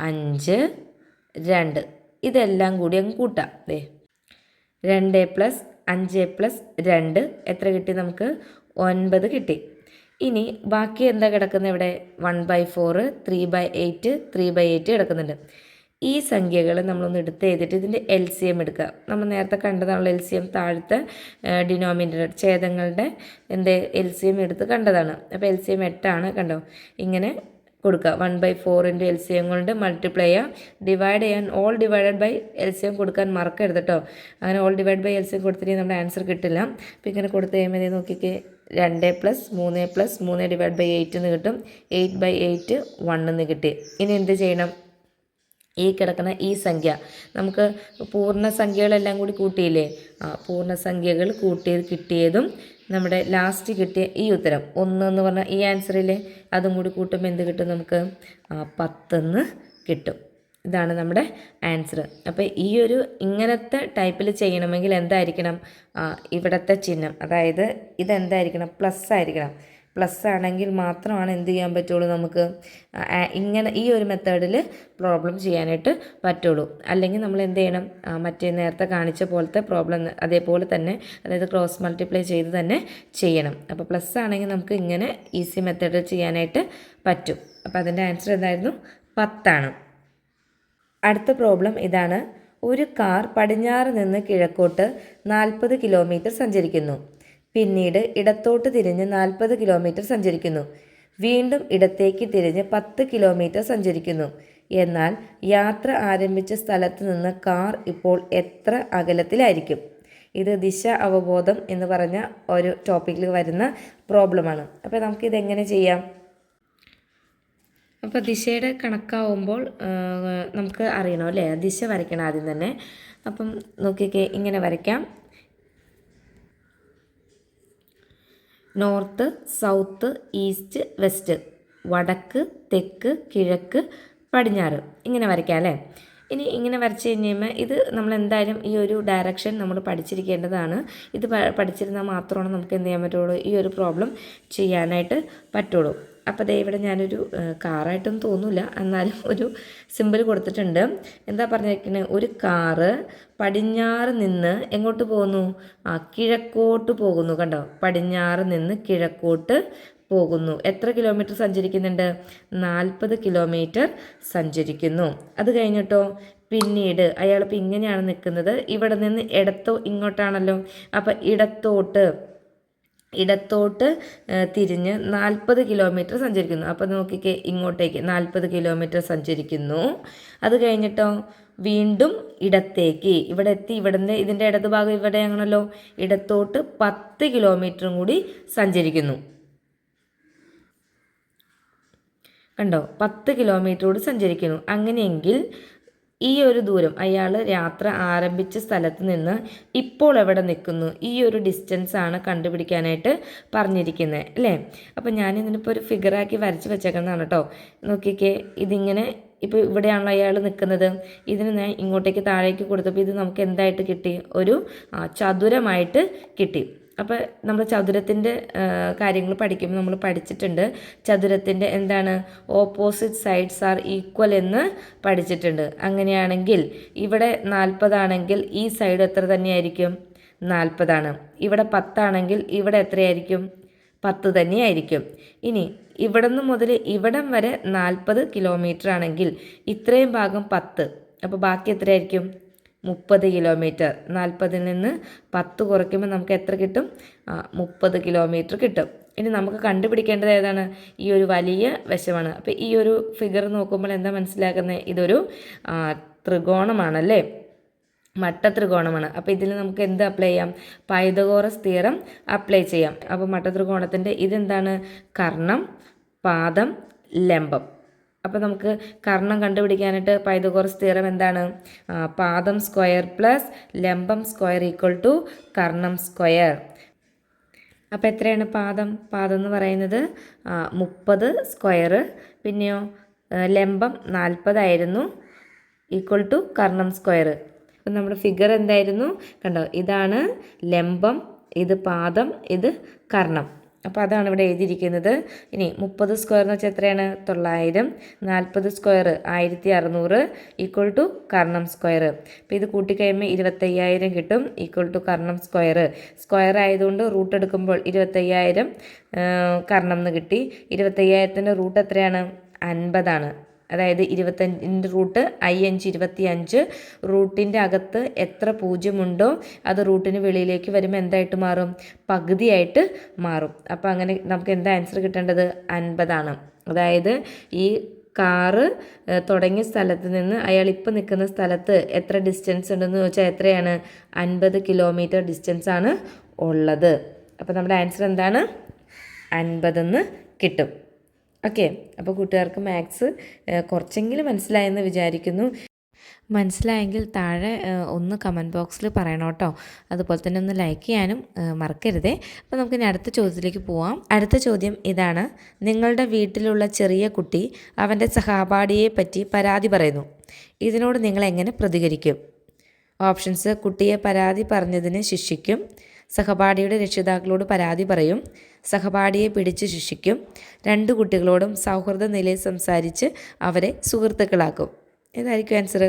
5 2. ഇതെല്ലാം കൂടി അങ്ങ് കൂട്ടാം. 2 + 5 + 2 എത്ര കിട്ടി നമുക്ക്? 9 കിട്ടി. ഇനി ബാക്കി എന്താ കിടക്കുന്നത് ഇവിടെ? 1/4, 3/8, 3/8 കിടക്കുന്നുണ്ട്. ഈ സംഖ്യകൾ നമ്മളൊന്ന് എടുത്ത് എഴുതിയിട്ട് ഇതിൻ്റെ LCM എടുക്കുക. നമ്മൾ നേരത്തെ കണ്ടതാണല്ലോ LCM, താഴത്തെ ഡിനോമിനേറ്റർ ഛേദങ്ങളുടെ LCM എടുത്ത് കണ്ടതാണ്. അപ്പോൾ LCM 8 കണ്ടോ. ഇങ്ങനെ കൊടുക്കുക. 1/4 LCM കൊണ്ട് മൾട്ടിപ്ലൈ ചെയ്യുക, ഡിവൈഡ് ചെയ്യാൻ ഓൾ ഡിവൈഡഡ് ബൈ LCM കൊടുക്കാൻ മറക്കരുത് കേട്ടോ. അങ്ങനെ ഓൾ ഡിവൈഡ് ബൈ LCM കൊടുത്തിട്ടുണ്ടെങ്കിൽ നമ്മുടെ ആൻസർ കിട്ടില്ല. അപ്പോൾ ഇങ്ങനെ കൊടുത്ത് കഴിയുമ്പോൾ ഇത് നോക്കിക്കേ, 2 + 3 + 3 / 8 എന്ന് കിട്ടും. 8/8 1 എന്ന് കിട്ടി. ഇനി എന്ത് ചെയ്യണം? ഈ കിടക്കുന്ന ഈ സംഖ്യ നമുക്ക് പൂർണ്ണസംഖ്യകളെല്ലാം കൂടി കൂട്ടിയില്ലേ? പൂർണ്ണസംഖ്യകൾ കൂട്ടിയത് കിട്ടിയതും നമ്മുടെ ലാസ്റ്റ് കിട്ടിയ ഈ ഉത്തരം 1 എന്ന് പറഞ്ഞാൽ ഈ ആൻസറിലെ അതും കൂടി കൂട്ടുമ്പോൾ എന്ത് കിട്ടും? നമുക്ക് 10 കിട്ടും. ഇതാണ് നമ്മുടെ ആൻസർ. അപ്പോൾ ഈ ഒരു ഇങ്ങനത്തെ ടൈപ്പിൽ ചെയ്യണമെങ്കിൽ എന്തായിരിക്കണം? ഇവിടുത്തെ ചിഹ്നം, അതായത് ഇതെന്തായിരിക്കണം? പ്ലസ് ആയിരിക്കണം. പ്ലസ് ആണെങ്കിൽ മാത്രമാണ് എന്ത് ചെയ്യാൻ പറ്റുള്ളൂ നമുക്ക് ഇങ്ങനെ ഈ ഒരു മെത്തേഡിൽ പ്രോബ്ലം ചെയ്യാനായിട്ട് പറ്റുള്ളൂ. അല്ലെങ്കിൽ നമ്മൾ എന്ത് ചെയ്യണം? മറ്റേ നേരത്തെ കാണിച്ച പോലത്തെ പ്രോബ്ലം അതേപോലെ തന്നെ, അതായത് ക്രോസ് മൾട്ടിപ്ലൈ ചെയ്ത് തന്നെ ചെയ്യണം. അപ്പോൾ പ്ലസ് ആണെങ്കിൽ നമുക്ക് ഇങ്ങനെ ഈസി മെത്തേഡിൽ ചെയ്യാനായിട്ട് പറ്റും. അപ്പോൾ അതിൻ്റെ ആൻസർ എന്തായിരുന്നു? 10. അടുത്ത പ്രോബ്ലം ഇതാണ്. ഒരു കാർ പടിഞ്ഞാറ് നിന്ന് കിഴക്കോട്ട് 40 കിലോമീറ്റർ സഞ്ചരിക്കുന്നു. പിന്നീട് ഇടത്തോട്ട് തിരിഞ്ഞ് 40 കിലോമീറ്റർ സഞ്ചരിക്കുന്നു. വീണ്ടും ഇടത്തേക്ക് തിരിഞ്ഞ് 10 കിലോമീറ്റർ സഞ്ചരിക്കുന്നു. എന്നാൽ യാത്ര ആരംഭിച്ച സ്ഥലത്ത് നിന്ന് കാർ ഇപ്പോൾ എത്ര അകലത്തിലായിരിക്കും? ഇത് ദിശ അവബോധം എന്ന് പറഞ്ഞ ഒരു ടോപ്പിക്കിൽ വരുന്ന പ്രോബ്ലമാണ്. അപ്പോൾ നമുക്കിതെങ്ങനെ ചെയ്യാം? അപ്പോൾ ദിശയുടെ കണക്കാവുമ്പോൾ നമുക്ക് അറിയണം അല്ലേ? ദിശ വരയ്ക്കണം ആദ്യം തന്നെ. അപ്പം നോക്കിക്കേ, ഇങ്ങനെ വരയ്ക്കാം. നോർത്ത്, സൗത്ത്, ഈസ്റ്റ്, വെസ്റ്റ്, വടക്ക്, തെക്ക്, കിഴക്ക്, പടിഞ്ഞാറ്, ഇങ്ങനെ വരയ്ക്കാം അല്ലേ? ഇനി ഇങ്ങനെ വരച്ച് കഴിയുമ്പോൾ ഇത് നമ്മൾ എന്തായാലും ഈ ഒരു ഡയറക്ഷൻ നമ്മൾ പഠിച്ചിരിക്കേണ്ടതാണ്. ഇത് പഠിച്ചിരുന്നാൽ മാത്രമാണ് നമുക്ക് എന്ത് ചെയ്യാൻ പറ്റുള്ളൂ? ഈ ഒരു പ്രോബ്ലം ചെയ്യാനായിട്ട് പറ്റുള്ളൂ. അപ്പോൾ ദേ ഇവിടെ ഞാനൊരു കാറായിട്ടൊന്നും തോന്നില്ല, എന്നാലും ഒരു സിമ്പിൾ കൊടുത്തിട്ടുണ്ട്. എന്താ പറഞ്ഞിരിക്കുന്നത്? ഒരു കാറ് പടിഞ്ഞാറ് നിന്ന് എങ്ങോട്ട് പോകുന്നു? കിഴക്കോട്ട് പോകുന്നു. കണ്ടോ? പടിഞ്ഞാറ് നിന്ന് കിഴക്കോട്ട് പോകുന്നു. എത്ര കിലോമീറ്റർ സഞ്ചരിക്കുന്നുണ്ട്? 40 കിലോമീറ്റർ സഞ്ചരിക്കുന്നു. അത് കഴിഞ്ഞിട്ടോ പിന്നീട് അയാളിപ്പോൾ ഇങ്ങനെയാണ് നിൽക്കുന്നത്. ഇവിടെ നിന്ന് ഇങ്ങോട്ടാണല്ലോ. അപ്പോൾ ഇടത്തോട്ട് തിരിഞ്ഞ് 40 കിലോമീറ്റർ സഞ്ചരിക്കുന്നു. അപ്പോൾ നോക്കിക്കേ, ഇങ്ങോട്ടേക്ക് 40 കിലോമീറ്റർ സഞ്ചരിക്കുന്നു. അത് കഴിഞ്ഞിട്ടോ വീണ്ടും ഇടത്തേക്ക് ഇവിടെ എത്തി. ഇതിൻ്റെ ഇടതുഭാഗം ഇവിടെയാണല്ലോ. ഇടത്തോട്ട് 10 കിലോമീറ്ററും കൂടി സഞ്ചരിക്കുന്നു. കണ്ടോ? 10 കിലോമീറ്റർ കൂടി സഞ്ചരിക്കുന്നു. അങ്ങനെയെങ്കിൽ ഈ ഒരു ദൂരം അയാൾ യാത്ര ആരംഭിച്ച സ്ഥലത്ത് നിന്ന് ഇപ്പോൾ എവിടെ നിൽക്കുന്നു? ഈ ഒരു ഡിസ്റ്റൻസ് ആണ് കണ്ടുപിടിക്കാനായിട്ട് പറഞ്ഞിരിക്കുന്നത് അല്ലേ? അപ്പോൾ ഞാനിതിനിപ്പോൾ ഒരു ഫിഗറാക്കി വരച്ച് വെച്ചേക്കുന്നതാണ് കേട്ടോ. നോക്കിക്കേ, ഇതിങ്ങനെ ഇപ്പോൾ ഇവിടെയാണല്ലോ അയാൾ നിൽക്കുന്നത്. ഇതിന് ഞാൻ ഇങ്ങോട്ടേക്ക് താഴേക്ക് കൊടുത്തപ്പോൾ ഇത് നമുക്ക് എന്തായിട്ട് കിട്ടി? ഒരു ചതുരമായിട്ട് കിട്ടി. അപ്പോൾ നമ്മൾ ചതുരത്തിൻ്റെ കാര്യങ്ങൾ പഠിക്കുമ്പോൾ നമ്മൾ പഠിച്ചിട്ടുണ്ട്. ചതുരത്തിൻ്റെ എന്താണ്? ഓപ്പോസിറ്റ് സൈഡ്സ് ആർ ഈക്വൽ എന്ന് പഠിച്ചിട്ടുണ്ട്. അങ്ങനെയാണെങ്കിൽ ഇവിടെ 40 ആണെങ്കിൽ ഈ സൈഡ് എത്ര തന്നെയായിരിക്കും? 40 ആണ്. ഇവിടെ 10 ആണെങ്കിൽ ഇവിടെ എത്രയായിരിക്കും? 10 തന്നെയായിരിക്കും. ഇനി ഇവിടുന്ന് മുതൽ ഇവിടം വരെ 40 കിലോമീറ്റർ ആണെങ്കിൽ ഇത്രയും ഭാഗം 10. അപ്പോൾ ബാക്കി എത്രയായിരിക്കും? 30 കിലോമീറ്റർ. 40-ൽ നിന്ന് 10 കുറയ്ക്കുമ്പോൾ നമുക്ക് എത്ര കിട്ടും? 30 കിലോമീറ്റർ കിട്ടും. ഇനി നമുക്ക് കണ്ടുപിടിക്കേണ്ടത് ഏതാണ്? ഈ ഒരു വലിയ വശമാണ്. അപ്പോൾ ഈ ഒരു ഫിഗർ നോക്കുമ്പോൾ എന്താ മനസ്സിലാക്കുന്നത്? ഇതൊരു ത്രികോണമാണല്ലേ? മട്ടത്രികോണമാണ്. അപ്പോൾ ഇതിൽ നമുക്ക് എന്ത് അപ്ലൈ ചെയ്യാം? പൈതഗോറസ് തിയറം അപ്ലൈ ചെയ്യാം. അപ്പോൾ മട്ടത്രികോണത്തിൻ്റെ ഇതെന്താണ്? കർണം, പാദം, ലംബം. അപ്പോൾ നമുക്ക് കർണം കണ്ടുപിടിക്കാനായിട്ട് പൈതഗോറസ് തിയറം എന്താണ്? പാദം സ്ക്വയർ പ്ലസ് ലംബം square equal to Karnam square. അപ്പോൾ എത്രയാണ് പാദം എന്ന് പറയുന്നത്? 30 സ്ക്വയർ. പിന്നെയോ ലംബം 40 ആയിരുന്നു, ഈക്വൽ ടു കർണം സ്ക്വയർ. അപ്പം നമ്മുടെ ഫിഗർ എന്തായിരുന്നു? കണ്ടോ? ഇതാണ് ലംബം, ഇത് പാദം, ഇത് കർണം. അപ്പോൾ അതാണ് ഇവിടെ എഴുതിയിരിക്കുന്നത്. ഇനി 30 സ്ക്വയർ എന്ന് വെച്ചാൽ എത്രയാണ്? 900. 40 square 1600 equal to Karnam square. അപ്പോൾ ഇത് കൂട്ടിക്കഴിയുമ്പോൾ 25,000 കിട്ടും equal to Karnam square. Square ആയതുകൊണ്ട് റൂട്ട് എടുക്കുമ്പോൾ 25,000 കർണം എന്ന് കിട്ടി. 25,000ൻ്റെ റൂട്ട് എത്രയാണ്? 50 അതായത് 25 റൂട്ട് 25 റൂട്ടിൻ്റെ അകത്ത് എത്ര പൂജ്യമുണ്ടോ അത് റൂട്ടിന് വെളിയിലേക്ക് വരുമ്പോൾ എന്തായിട്ട് മാറും? പകുതിയായിട്ട് മാറും. അപ്പോൾ അങ്ങനെ നമുക്ക് എന്താ ആൻസർ കിട്ടേണ്ടത്? 50. അതായത് ഈ കാറ് തുടങ്ങിയ സ്ഥലത്ത് നിന്ന് അയാൾ ഇപ്പോൾ നിൽക്കുന്ന സ്ഥലത്ത് എത്ര ഡിസ്റ്റൻസ് ഉണ്ടെന്ന് ചോദിച്ചാൽ എത്രയാണ്? 50 കിലോമീറ്റർ ഡിസ്റ്റൻസ് ആണ് ഉള്ളത്. അപ്പോൾ നമ്മുടെ ആൻസർ എന്താണ്? 50 കിട്ടും. ഓക്കെ, അപ്പോൾ കൂട്ടുകാർക്ക് മാത്സ് കുറച്ചെങ്കിലും മനസ്സിലായെന്ന് വിചാരിക്കുന്നു. മനസ്സിലായെങ്കിൽ താഴെ ഒന്ന് കമൻറ്റ് ബോക്സിൽ പറയണം കേട്ടോ. അതുപോലെ തന്നെ ഒന്ന് ലൈക്ക് ചെയ്യാനും മറക്കരുതേ. അപ്പോൾ നമുക്കിനി അടുത്ത ചോദ്യത്തിലേക്ക് പോവാം. അടുത്ത ചോദ്യം ഇതാണ്: നിങ്ങളുടെ വീട്ടിലുള്ള ചെറിയ കുട്ടി അവൻ്റെ സഹപാഠിയെ പറ്റി പരാതി പറയുന്നു. ഇതിനോട് നിങ്ങൾ എങ്ങനെ പ്രതികരിക്കും? ഓപ്ഷൻസ്: കുട്ടിയെ പരാതി പറഞ്ഞതിന് ശിക്ഷിക്കും, സഹപാഠിയുടെ രക്ഷിതാക്കളോട് പരാതി പറയും, സഹപാഠിയെ പിടിച്ച് ശിക്ഷിക്കും, 2 കുട്ടികളോടും സൗഹൃദ നിലയിൽ സംസാരിച്ച് അവരെ സുഹൃത്തുക്കളാക്കും. ഏതായിരിക്കും ആൻസർ?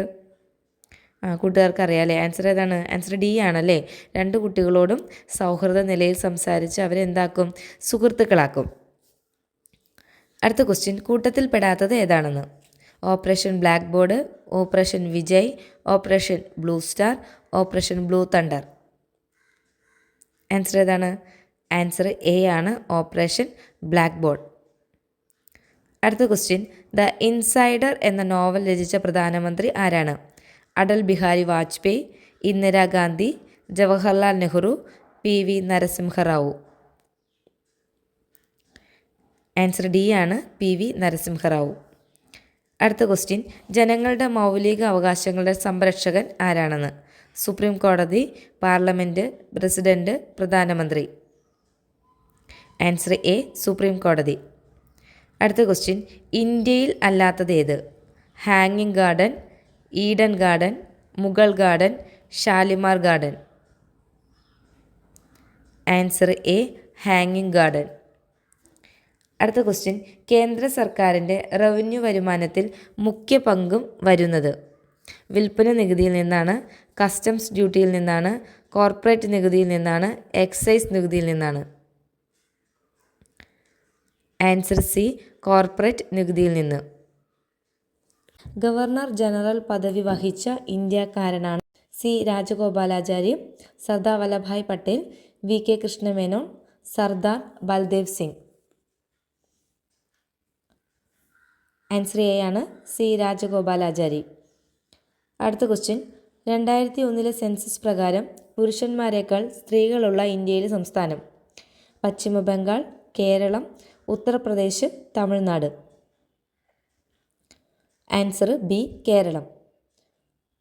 കൂട്ടുകാർക്ക് അറിയാമല്ലേ ആൻസർ ഏതാണ്? ആൻസർ ഡി ആണല്ലേ. 2 കുട്ടികളോടും സൗഹൃദ നിലയിൽ സംസാരിച്ച് അവരെ എന്താക്കും? സുഹൃത്തുക്കളാക്കും. അടുത്ത ക്വസ്റ്റ്യൻ: കൂട്ടത്തിൽ പെടാത്തത് ഏതാണെന്ന്? Operation black board, operation Vijay, operation blue star, operation blue thunder. Answer ഏതാണ്? ആൻസർ എ ആണ്, ഓപ്പറേഷൻ ബ്ലാക്ക് ബോർഡ്. അടുത്ത ക്വസ്റ്റ്യൻ: ദ ഇൻസൈഡർ എന്ന നോവൽ രചിച്ച പ്രധാനമന്ത്രി ആരാണ്? Atal Bihari Vajpayee, Indira Gandhi, Jawaharlal Nehru, PV Narasimha Rao. Answer D ആണ്, PV നരസിംഹറാവു. അടുത്ത ക്വസ്റ്റ്യൻ: ജനങ്ങളുടെ മൗലിക അവകാശങ്ങളുടെ സംരക്ഷകൻ ആരാണെന്ന്? സുപ്രീം കോടതി, പാർലമെൻറ്റ്, പ്രസിഡൻറ്റ്, പ്രധാനമന്ത്രി. ആൻസർ എ, സുപ്രീം കോടതി. അടുത്ത ക്വസ്റ്റ്യൻ: ഇന്ത്യയിൽ അല്ലാത്തത് ഏത്? ഹാങ്ങിങ് garden, Eden garden, Mughal garden, Shalimar garden. Answer A, ഹാങ്ങിങ് ഗാർഡൻ. അടുത്ത ക്വസ്റ്റ്യൻ: കേന്ദ്ര സർക്കാരിൻ്റെ റവന്യൂ വരുമാനത്തിൽ മുഖ്യ പങ്കും വരുന്നത്? വിൽപ്പന നികുതിയിൽ നിന്നാണ്, കസ്റ്റംസ് ഡ്യൂട്ടിയിൽ നിന്നാണ്, കോർപ്പറേറ്റ് നികുതിയിൽ നിന്നാണ്, എക്സൈസ് നികുതിയിൽ നിന്നാണ്. ആൻസർ സി, കോർപ്പറേറ്റ് നികുതിയിൽ നിന്ന്. ഗവർണർ ജനറൽ പദവി വഹിച്ച ഇന്ത്യക്കാരനാണ്? C Rajagopalachari, Sardar Vallabhbhai Patel, VK Krishna Menon, Sardar Baldev Singh. Answer A ആണ്, സി രാജഗോപാലാചാരി. അടുത്ത ക്വസ്റ്റ്യൻ: 2001 സെൻസസ് പ്രകാരം പുരുഷന്മാരെക്കാൾ സ്ത്രീകളുള്ള ഇന്ത്യയിലെ സംസ്ഥാനം? പശ്ചിമ ബംഗാൾ, കേരളം, ഉത്തർപ്രദേശ്, തമിഴ്നാട്. Answer B, Keralam.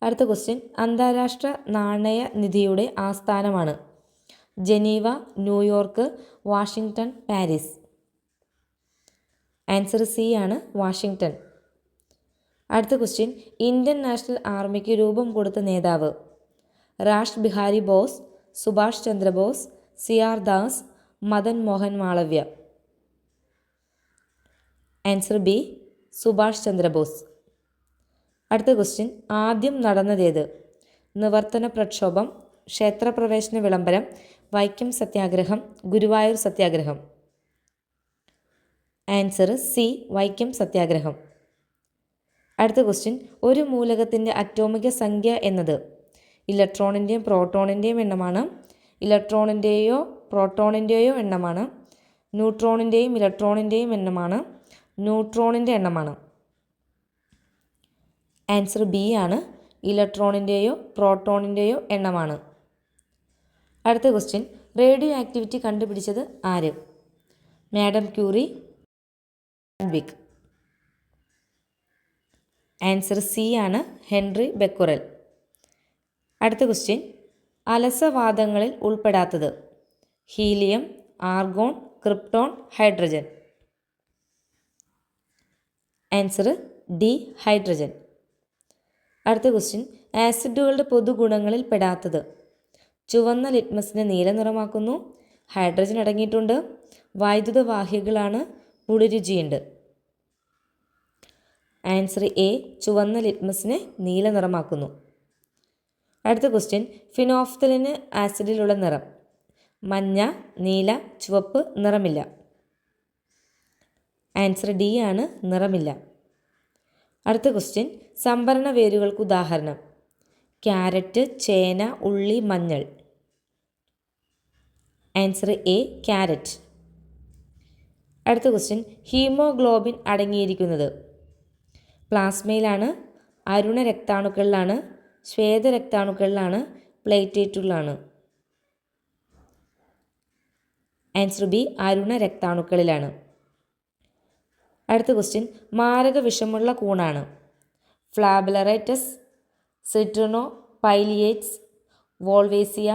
അടുത്ത ക്വസ്റ്റ്യൻ: അന്താരാഷ്ട്ര നാണയ നിധിയുടെ ആസ്ഥാനമാണ്? Geneva, New York, Washington, Paris. Answer C ആണ്, വാഷിങ്ടൺ. അടുത്ത ക്വസ്റ്റ്യൻ: ഇന്ത്യൻ നാഷണൽ ആർമിക്ക് രൂപം കൊടുത്ത നേതാവ്? Rash Behari Bose, Subhash Chandrabose, CR Das, Madan Mohan Malaviya. Answer B, Subhash Chandrabose. അടുത്ത ക്വസ്റ്റ്യൻ: ആദ്യം നടന്നതേത്? നിവർത്തന പ്രക്ഷോഭം, ക്ഷേത്രപ്രവേശന വിളംബരം, വൈക്കം സത്യാഗ്രഹം, ഗുരുവായൂർ സത്യാഗ്രഹം. ആൻസർ സി, വൈക്കം സത്യാഗ്രഹം. അടുത്ത ക്വസ്റ്റ്യൻ: ഒരു മൂലകത്തിൻ്റെ അറ്റോമിക സംഖ്യ എന്നത്? ഇലക്ട്രോണിൻ്റെയും പ്രോട്ടോണിൻ്റെയും എണ്ണമാണ്, ഇലക്ട്രോണിൻ്റെയോ പ്രോട്ടോണിൻ്റെയോ എണ്ണമാണ്, ന്യൂട്രോണിൻ്റെയും ഇലക്ട്രോണിൻ്റെയും എണ്ണമാണ്, ന്യൂട്രോണിൻ്റെ എണ്ണമാണ്. ആൻസർ ബി ആണ്, ഇലക്ട്രോണിൻ്റെയോ പ്രോട്ടോണിൻ്റെയോ എണ്ണമാണ്. അടുത്ത ക്വസ്റ്റ്യൻ: റേഡിയോ ആക്ടിവിറ്റി കണ്ടുപിടിച്ചത് ആര്? മാഡം ക്യൂറി, വിക്. ആൻസർ സി ആണ്, ഹെൻറി ബെക്കുറൽ. അടുത്ത ക്വസ്റ്റ്യൻ: അലസവാതങ്ങളിൽ ഉൾപ്പെടാത്തത്? Helium, argon, krypton, hydrogen. Answer D, hydrogen. അടുത്ത ക്വസ്റ്റ്യൻ: ആസിഡുകളുടെ പൊതുഗുണങ്ങളിൽ പെടാത്തത്? ചുവന്ന ലിറ്റ്മസിനെ നീല നിറമാക്കുന്നു, ഹൈഡ്രജൻ അടങ്ങിയിട്ടുണ്ട്, വൈദ്യുതവാഹികളാണ് പുളിരുചീണ്ട്. ആൻസർ എ, ചുവന്ന ലിറ്റ്മസിനെ നീല നിറമാക്കുന്നു. അടുത്ത ക്വസ്റ്റ്യൻ, ഫിനോഫ്തലിന് ആസിഡിലുള്ള നിറം മഞ്ഞ, നീല, ചുവപ്പ്, നിറമില്ല. ആൻസർ ഡി ആണ്, നിറമില്ല. അടുത്ത ക്വസ്റ്റ്യൻ, സംഭരണ വേരുകൾക്ക് ഉദാഹരണം ക്യാരറ്റ്, ചേന, ഉള്ളി, മഞ്ഞൾ. Answer A, carrot. അടുത്ത ക്വസ്റ്റ്യൻ, ഹീമോഗ്ലോബിൻ അടങ്ങിയിരിക്കുന്നത് പ്ലാസ്മയിലാണ്, അരുണ രക്താണുക്കളിലാണ്, ശ്വേതരക്താണുക്കളിലാണ്, പ്ലേറ്റ്ലേറ്റുകളിലാണ്. ആൻസർ ബി, അരുണ രക്താണുക്കളിലാണ്. അടുത്ത ക്വസ്റ്റ്യൻ, മാരക വിഷമുള്ള കൂണാണ് ഫ്ലാബിലറൈറ്റസ്, സിട്രിനോ പൈലിയേറ്റ്സ്, വോൾവേസിയ,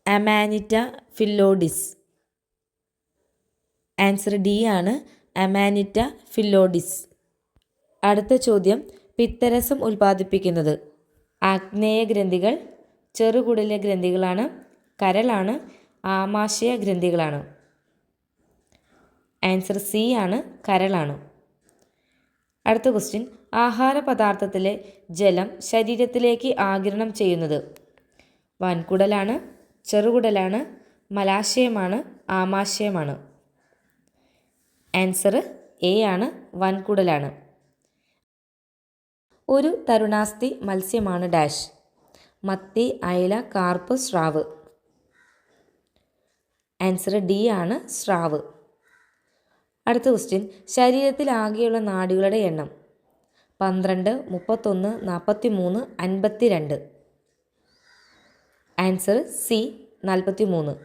അമാനിറ്റ ഫില്ലോഡിസ്. ആൻസർ ഡി ആണ്, അമാനിറ്റ ഫില്ലോഡിസ്. അടുത്ത ചോദ്യം, പിത്തരസം ഉൽപ്പാദിപ്പിക്കുന്നത് ആഗ്നേയ ഗ്രന്ഥികൾ, ചെറുകുടലിലെ ഗ്രന്ഥികളാണ്, കരളാണ്, ആമാശയ ഗ്രന്ഥികളാണ്. ആൻസർ സി ആണ്, കരളാണ്. അടുത്ത ക്വസ്റ്റ്യൻ, ആഹാര പദാർത്ഥത്തിലെ ജലം ശരീരത്തിലേക്ക് ആഗിരണം ചെയ്യുന്നത് വൻകുടലാണ്, ചെറുകുടലാണ്, മലാശയമാണ്, ആമാശയമാണ്. ആൻസർ എ ആണ്, വൻകുടലാണ്. ഒരു തരുണാസ്ഥി മത്സ്യമാണ് ഡാഷ് മത്തി, അയല, കാർപ്പ്, സ്രാവ്. ആൻസർ ഡി ആണ്, സ്രാവ്. അടുത്ത ക്വസ്റ്റ്യൻ, ശരീരത്തിൽ ആകെയുള്ള നാഡികളുടെ എണ്ണം 12, 31, 43, 52. Answer C, 43.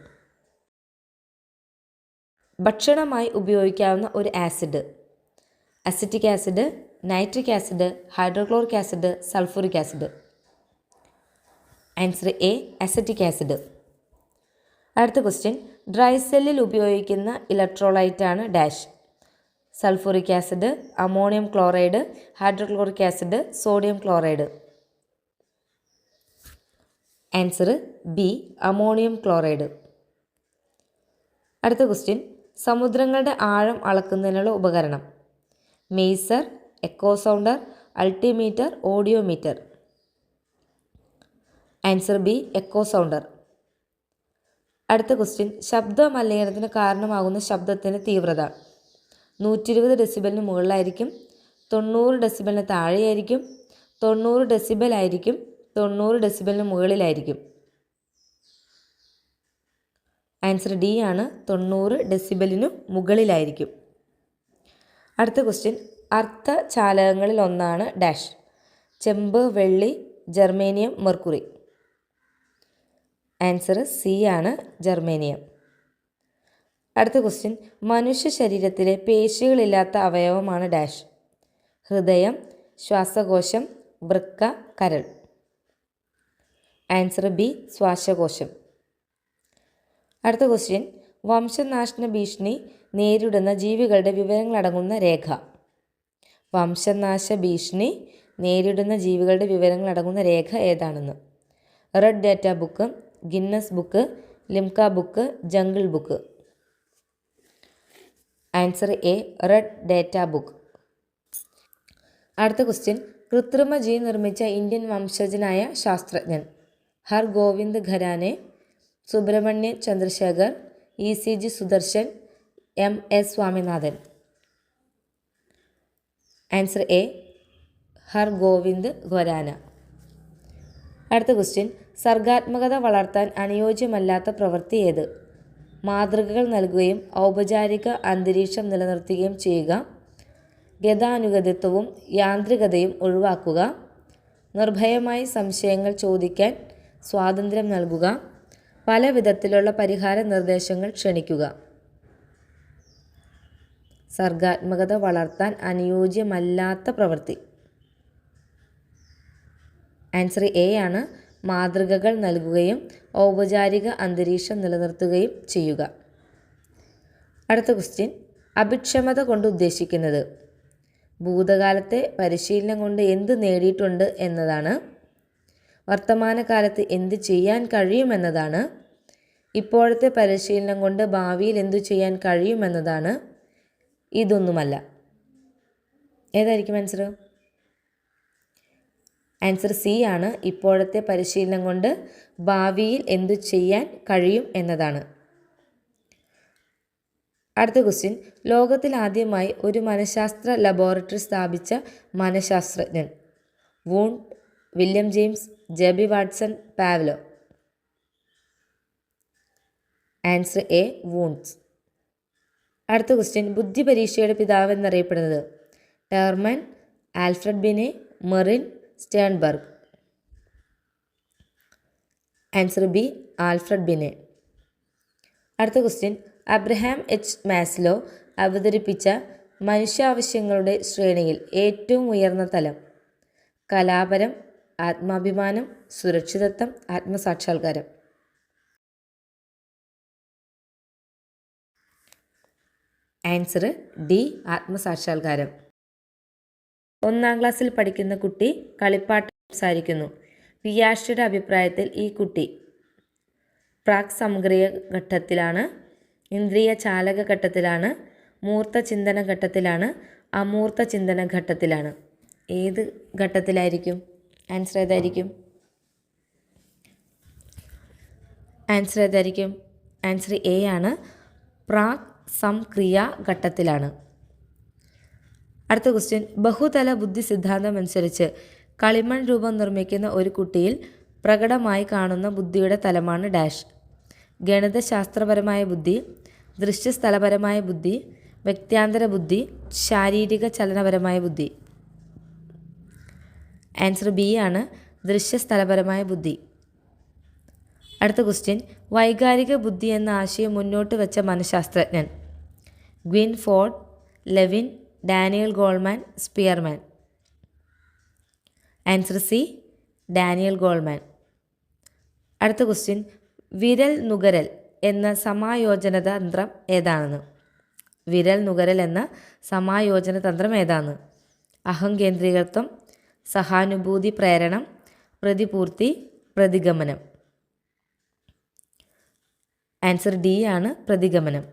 ഭക്ഷണമായി ഉപയോഗിക്കാവുന്ന ഒരു acid acetic acid, nitric acid, hydrochloric acid, sulphuric acid. Answer A, acetic acid. അടുത്ത ക്വസ്റ്റ്യൻ, ഡ്രൈ സെല്ലിൽ ഉപയോഗിക്കുന്ന ഇലക്ട്രോലൈറ്റാണ് dash sulphuric acid, ammonium chloride, hydrochloric acid, sodium chloride. Answer B, ammonium chloride. അടുത്ത ക്വസ്റ്റ്യൻ, സമുദ്രങ്ങളുടെ ആഴം അളക്കുന്നതിനുള്ള ഉപകരണം maser, echo sounder, altimeter, audiometer. Answer B, echo sounder. അടുത്ത ക്വസ്റ്റ്യൻ, ശബ്ദ മലിനീകരണത്തിന് കാരണമാകുന്ന ശബ്ദത്തിൻ്റെ തീവ്രത 120 ഡെസിബലിന് മുകളിലായിരിക്കും, 90 ഡെസിബലിന് താഴെയായിരിക്കും, 90 ഡെസിബൽ ആയിരിക്കും, 90 ഡെസിബലിന് മുകളിലായിരിക്കും. ആൻസർ ഡി ആണ്, 90 ഡെസിബലിനു മുകളിലായിരിക്കും. അടുത്ത ക്വസ്റ്റ്യൻ, അർദ്ധചാലകങ്ങളിൽ ഒന്നാണ് ഡാഷ് ചെമ്പ്, വെള്ളി, ജർമേനിയം, മെർക്കുറി. ആൻസർ സി ആണ്, ജർമേനിയം. അടുത്ത ക്വസ്റ്റ്യൻ, മനുഷ്യ ശരീരത്തിലെ പേശികളില്ലാത്ത അവയവമാണ് ഡാഷ് ഹൃദയം, ശ്വാസകോശം, വൃക്ക, കരൾ. ആൻസർ ബി, ശ്വാസകോശം. അടുത്ത ക്വസ്റ്റ്യൻ, വംശനാശന ഭീഷണി നേരിടുന്ന ജീവികളുടെ വിവരങ്ങളടങ്ങുന്ന രേഖ വംശനാശ ഭീഷണി നേരിടുന്ന ജീവികളുടെ വിവരങ്ങളടങ്ങുന്ന രേഖ ഏതാണെന്ന് red data book, Guinness book, Limca book, jungle book. Answer A, red data book. അടുത്ത ക്വസ്റ്റ്യൻ, കൃത്രിമ ജീൻ നിർമ്മിച്ച ഇന്ത്യൻ വംശജനായ ശാസ്ത്രജ്ഞൻ Hargovind Khorana, Subrahmanya Chandrasekhar, ECG Sudarshan, MS Swaminathan. Answer A, Hargovind Khorana. അടുത്ത ക്വസ്റ്റ്യൻ, സർഗാത്മകത വളർത്താൻ അനുയോജ്യമല്ലാത്ത പ്രവൃത്തി ഏത് മാതൃകകൾ നൽകുകയും ഔപചാരിക അന്തരീക്ഷം നിലനിർത്തുകയും ചെയ്യുക, ഗതാനുഗതിത്വവും യാന്ത്രികതയും ഒഴിവാക്കുക, നിർഭയമായി സംശയങ്ങൾ ചോദിക്കാൻ സ്വാതന്ത്ര്യം നൽകുക, പല വിധത്തിലുള്ള പരിഹാര നിർദ്ദേശങ്ങൾ ക്ഷണിക്കുക. സർഗാത്മകത വളർത്താൻ അനുയോജ്യമല്ലാത്ത പ്രവൃത്തി. ആൻസർ എ ആണ്, മാതൃകകൾ നൽകുകയും ഔപചാരിക അന്തരീക്ഷം നിലനിർത്തുകയും ചെയ്യുക. അടുത്ത ക്വസ്റ്റ്യൻ, അഭിക്ഷമത കൊണ്ട് ഉദ്ദേശിക്കുന്നത് ഭൂതകാലത്തെ പരിശീലനം കൊണ്ട് എന്ത് നേടിയിട്ടുണ്ട് എന്നതാണ്, വർത്തമാനകാലത്ത് എന്ത് ചെയ്യാൻ കഴിയുമെന്നതാണ്, ഇപ്പോഴത്തെ പരിശീലനം കൊണ്ട് ഭാവിയിൽ എന്തു ചെയ്യാൻ കഴിയുമെന്നതാണ്. ഇതൊന്നുമല്ല. ഏതായിരിക്കും ആൻസർ? ആൻസർ സി ആണ്. ഇപ്പോഴത്തെ പരിശീലനം കൊണ്ട് ഭാവിയിൽ എന്തു ചെയ്യാൻ കഴിയും എന്നതാണ്. അടുത്ത ക്വസ്റ്റ്യൻ. ലോകത്തിൽ ആദ്യമായി ഒരു മനഃശാസ്ത്ര ലബോറട്ടറി സ്ഥാപിച്ച മനഃശാസ്ത്രജ്ഞൻ? Wundt, William James, JB Watson, Pavlov. Answer A, Wundts. അടുത്ത ക്വസ്റ്റ്യൻ. ബുദ്ധി പരീക്ഷയുടെ പിതാവ് എന്നറിയപ്പെടുന്നത്? Terman, Alfred Binet, Merrill, Sternberg. Answer B, Alfred Binet. അടുത്ത ക്വസ്റ്റ്യൻ. അബ്രഹാം എച്ച് മാസ്ലോ അവതരിപ്പിച്ച മനുഷ്യാവശ്യങ്ങളുടെ ശ്രേണിയിൽ ഏറ്റവും ഉയർന്ന തലം? കലാപരം, ആത്മാഭിമാനം, സുരക്ഷിതത്വം, ആത്മസാക്ഷാത്കാരം. Answer D, ആത്മസാക്ഷാത്കാരം. 1-ാം ക്ലാസ്സിൽ പഠിക്കുന്ന കുട്ടി കളിപ്പാട്ടം സംസാരിക്കുന്നു. പിയാഷയുടെ അഭിപ്രായത്തിൽ ഈ കുട്ടി പ്രാക് സംക്രിയ ഘട്ടത്തിലാണ്, ഇന്ദ്രിയ ചാലക ഘട്ടത്തിലാണ്, മൂർത്ത ചിന്തന ഘട്ടത്തിലാണ്, അമൂർത്ത ചിന്തന ഘട്ടത്തിലാണ്? ഏത് ഘട്ടത്തിലായിരിക്കും? ആൻസർ ഏതായിരിക്കും? ആൻസർ ഏതായിരിക്കും? ആൻസർ എ ആണ്. പ്രാക് സംക്രിയ ഘട്ടത്തിലാണ്. അടുത്ത ക്വസ്റ്റ്യൻ. ബഹുതല ബുദ്ധി സിദ്ധാന്തം അനുസരിച്ച് കളിമൺ രൂപം നിർമ്മിക്കുന്ന ഒരു കുട്ടിയിൽ പ്രകടമായി കാണുന്ന ബുദ്ധിയുടെ തലമാണ് ഡാഷ്? ഗണിതശാസ്ത്രപരമായ ബുദ്ധി, ദൃശ്യസ്ഥലപരമായ ബുദ്ധി, വ്യക്ത്യാന്തര ബുദ്ധി, ശാരീരിക ചലനപരമായ ബുദ്ധി? ആൻസർ ബി ആണ്, ദൃശ്യസ്ഥലപരമായ ബുദ്ധി. അടുത്ത ക്വസ്റ്റ്യൻ. വൈകാരിക ബുദ്ധി എന്ന ആശയം മുന്നോട്ട് വെച്ച മനഃശാസ്ത്രജ്ഞൻ? Guilford, Lewin, Daniel Goleman, Spearman? Answer C, Daniel Goleman. അടുത്ത ക്വസ്റ്റ്യൻ. വിരൽ നുകരൽ എന്ന സമായോജന തന്ത്രം ഏതാണെന്ന്? വിരൽ നുകരൽ എന്ന സമായോജന തന്ത്രം ഏതാണ്? അഹംകേന്ദ്രീകൃതം, സഹാനുഭൂതി പ്രേരണം, പ്രതിപൂർത്തി, പ്രതിഗമനം? ആൻസർ ഡി ആണ്, പ്രതിഗമനം.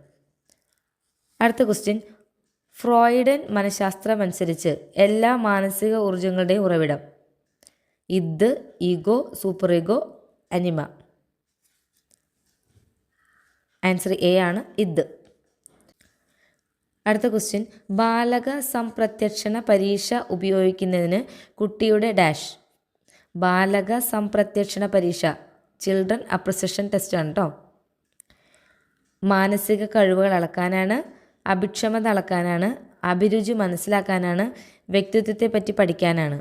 അടുത്ത ക്വസ്റ്റ്യൻ. ഫ്രോയിഡൻ മനഃശാസ്ത്രം അനുസരിച്ച് എല്ലാ മാനസിക ഊർജങ്ങളുടെയും ഉറവിടം? Id, ego, super ego, anima? Answer A ആണ്, ഇദ്. അടുത്ത ക്വസ്റ്റ്യൻ. ബാലക സംപ്രത്യക്ഷണ പരീക്ഷ ഉപയോഗിക്കുന്നതിന് കുട്ടിയുടെ ഡാഷ്? ബാലക സംപ്രത്യക്ഷണ പരീക്ഷ, ചിൽഡ്രൻ അപ്രിസിയേഷൻ ടെസ്റ്റ് ആണ് കേട്ടോ. മാനസിക കഴിവുകൾ അളക്കാനാണ്, അഭിക്ഷമത അളക്കാനാണ്, അഭിരുചി മനസ്സിലാക്കാനാണ്, വ്യക്തിത്വത്തെ പറ്റി പഠിക്കാനാണ്?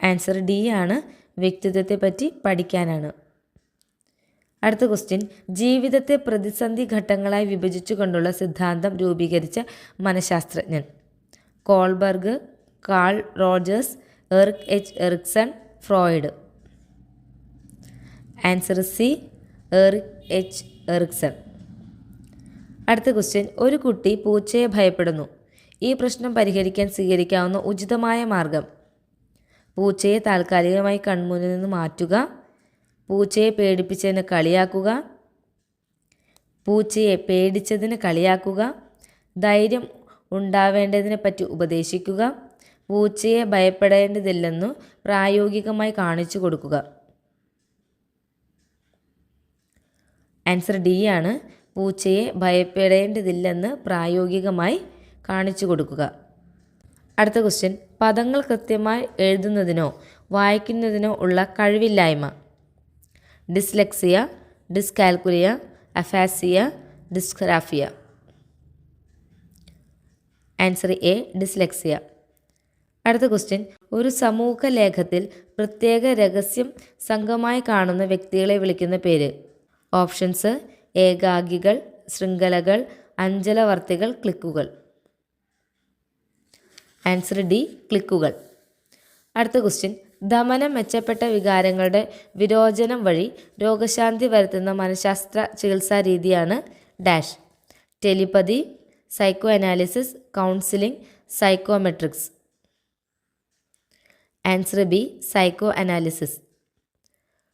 ആൻസർ ഡി ആണ്, വ്യക്തിത്വത്തെ പറ്റി പഠിക്കാനാണ്. അടുത്ത ക്വസ്റ്റ്യൻ. ജീവിതത്തെ പ്രതിസന്ധി ഘട്ടങ്ങളായി വിഭജിച്ചുകൊണ്ടുള്ള സിദ്ധാന്തം രൂപീകരിച്ച മനഃശാസ്ത്രജ്ഞൻ? Kohlberg, Carl Rogers, Erik H Erikson, Freud? Answer C, Erik H Erikson. അടുത്ത ക്വസ്റ്റ്യൻ. ഒരു കുട്ടി പൂച്ചയെ ഭയപ്പെടുന്നു. ഈ പ്രശ്നം പരിഹരിക്കാൻ സ്വീകരിക്കാവുന്ന ഉചിതമായ മാർഗം? പൂച്ചയെ താൽക്കാലികമായി കൺമുന്നിൽ നിന്ന് മാറ്റുക, പൂച്ചയെ പേടിപ്പിച്ചതിന് കളിയാക്കുക, പൂച്ചയെ പേടിച്ചതിന് കളിയാക്കുക, ധൈര്യം ഉണ്ടാവേണ്ടതിനെ പറ്റി ഉപദേശിക്കുക, പൂച്ചയെ ഭയപ്പെടേണ്ടതില്ലെന്നു പ്രായോഗികമായി കാണിച്ചു കൊടുക്കുക? ആൻസർ ഡി ആണ്, പൂച്ചയെ ഭയപ്പെടേണ്ടതില്ലെന്ന് പ്രായോഗികമായി കാണിച്ചു കൊടുക്കുക. അടുത്ത ക്വസ്റ്റ്യൻ. പദങ്ങൾ കൃത്യമായി എഴുതുന്നതിനോ വായിക്കുന്നതിനോ ഉള്ള കഴിവില്ലായ്മ? Dyslexia, dyscalculia, aphasia, dysgraphia? Answer A, dyslexia. അടുത്ത ക്വസ്റ്റ്യൻ. ഒരു സമൂഹ ലേഖത്തിൽ പ്രത്യേക രഹസ്യം സംഘമായി കാണുന്ന വ്യക്തികളെ വിളിക്കുന്ന പേര്? ഓപ്ഷൻസ്: ഏകാഗികൾ, ശൃംഖലകൾ, അഞ്ചലവർത്തികൾ, ക്ലിക്കുകൾ? Answer D, ക്ലിക്കുകൾ. അടുത്ത ക്വസ്റ്റ്യൻ. ദമനം മെച്ചപ്പെട്ട വികാരങ്ങളുടെ വിരോചനം വഴി രോഗശാന്തി വരുത്തുന്ന മനഃശാസ്ത്ര ചികിത്സാ രീതിയാണ് dash? Telepathy, psycho analysis, counselling, psychometrics? Answer B, psycho analysis.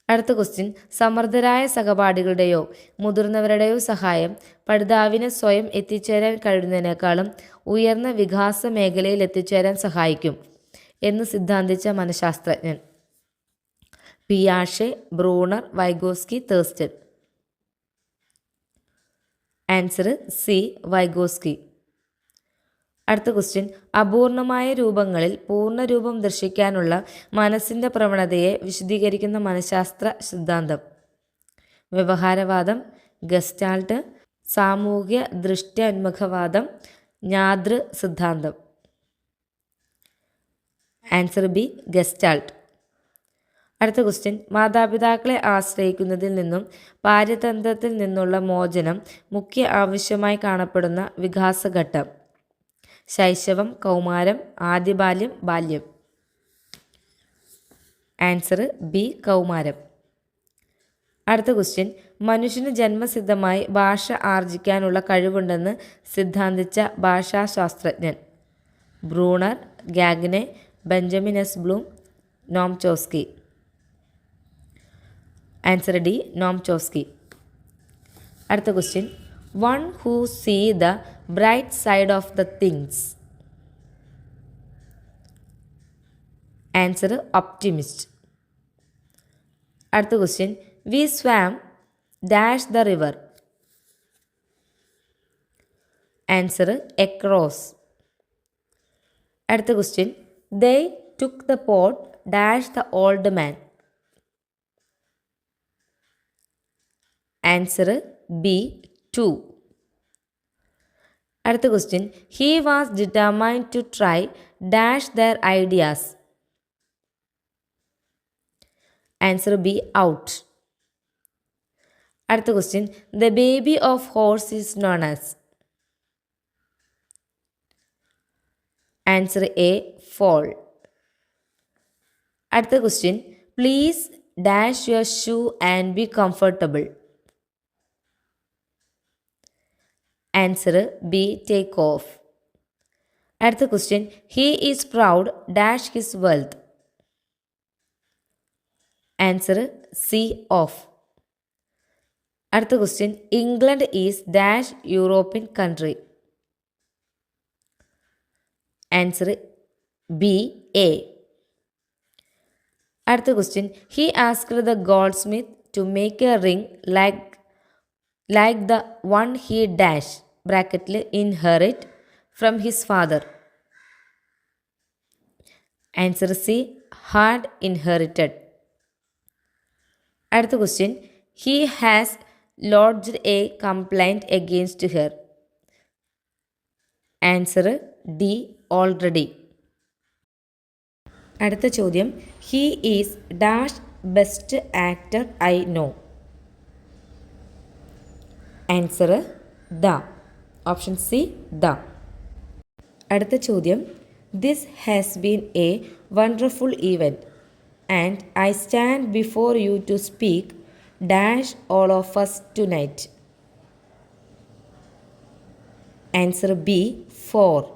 അടുത്ത ക്വസ്റ്റ്യൻ, സമർത്ഥരായ സഹപാഠികളുടെയോ മുതിർന്നവരുടെയോ സഹായം പഠിതാവിനെ സ്വയം എത്തിച്ചേരാൻ കഴിയുന്നതിനേക്കാളും ഉയർന്ന വികാസ മേഖലയിൽ എത്തിച്ചേരാൻ സഹായിക്കും എന്ന് സിദ്ധാന്തിച്ച മനഃശാസ്ത്രജ്ഞൻ? പിയാഷെ, Bruner, Vygotsky, Thurstone. Answer C, Vygotsky. അടുത്ത ക്വസ്റ്റ്യൻ, അപൂർണമായ രൂപങ്ങളിൽ പൂർണ്ണരൂപം ദർശിക്കാനുള്ള മനസ്സിൻ്റെ പ്രവണതയെ വിശദീകരിക്കുന്ന മനഃശാസ്ത്ര സിദ്ധാന്തം? വ്യവഹാരവാദം, ഗസ്റ്റാൾട്ട്, സാമൂഹ്യ ദൃഷ്ട്യോന്മുഖവാദം, ജ്ഞാതൃ സിദ്ധാന്തം. Answer B, gestalt. അടുത്ത ക്വസ്റ്റ്യൻ, മാതാപിതാക്കളെ ആശ്രയിക്കുന്നതിൽ നിന്നും പാരതന്ത്ര്യത്തിൽ നിന്നുള്ള മോചനം മുഖ്യ ആവശ്യമായി കാണപ്പെടുന്ന വികാസഘട്ടം? ശൈശവം, കൗമാരം, ആദ്യബാല്യം, ബാല്യം. ആൻസർ ബി, കൗമാരം. അടുത്ത ക്വസ്റ്റ്യൻ, മനുഷ്യന് ജന്മസിദ്ധമായി ഭാഷ ആർജിക്കാനുള്ള കഴിവുണ്ടെന്ന് സിദ്ധാന്തിച്ച ഭാഷാശാസ്ത്രജ്ഞൻ? Bruner, Gagne, Benjamin S Bloom, Noam Chomsky. Answer D, Noam Chomsky. അടുത്ത question, one who see the bright side of the things. Answer optimist. അടുത്ത question, we swam dash the river. Answer across. അടുത്ത question, they took the pot dash the old man. Answer B, 2. അടുത്ത question, he was determined to try dash their ideas. Answer B, out. അടുത്ത question, the baby of horse is known as. Answer A, foal. അടുത്ത question, please dash your shoe and be comfortable. Answer B, take off. അടുത്ത question, he is proud dash his wealth. Answer C, of. അടുത്ത question, England is dash European country. Answer B, a. അടുത്ത question, he asked the goldsmith to make a ring like the one he dash ബ്രാക്കറ്റിൽ inherit from his father. Answer C, had inherited. അടുത്ത question, he has lodged a complaint against her. Answer D, already. അടുത്ത ചോദ്യം, he is dash best actor I know. Answer the. Option C, the. അടുത്ത ചോദ്യം, this has been a wonderful event and I stand before you to speak dash all of us tonight. Answer B, 4.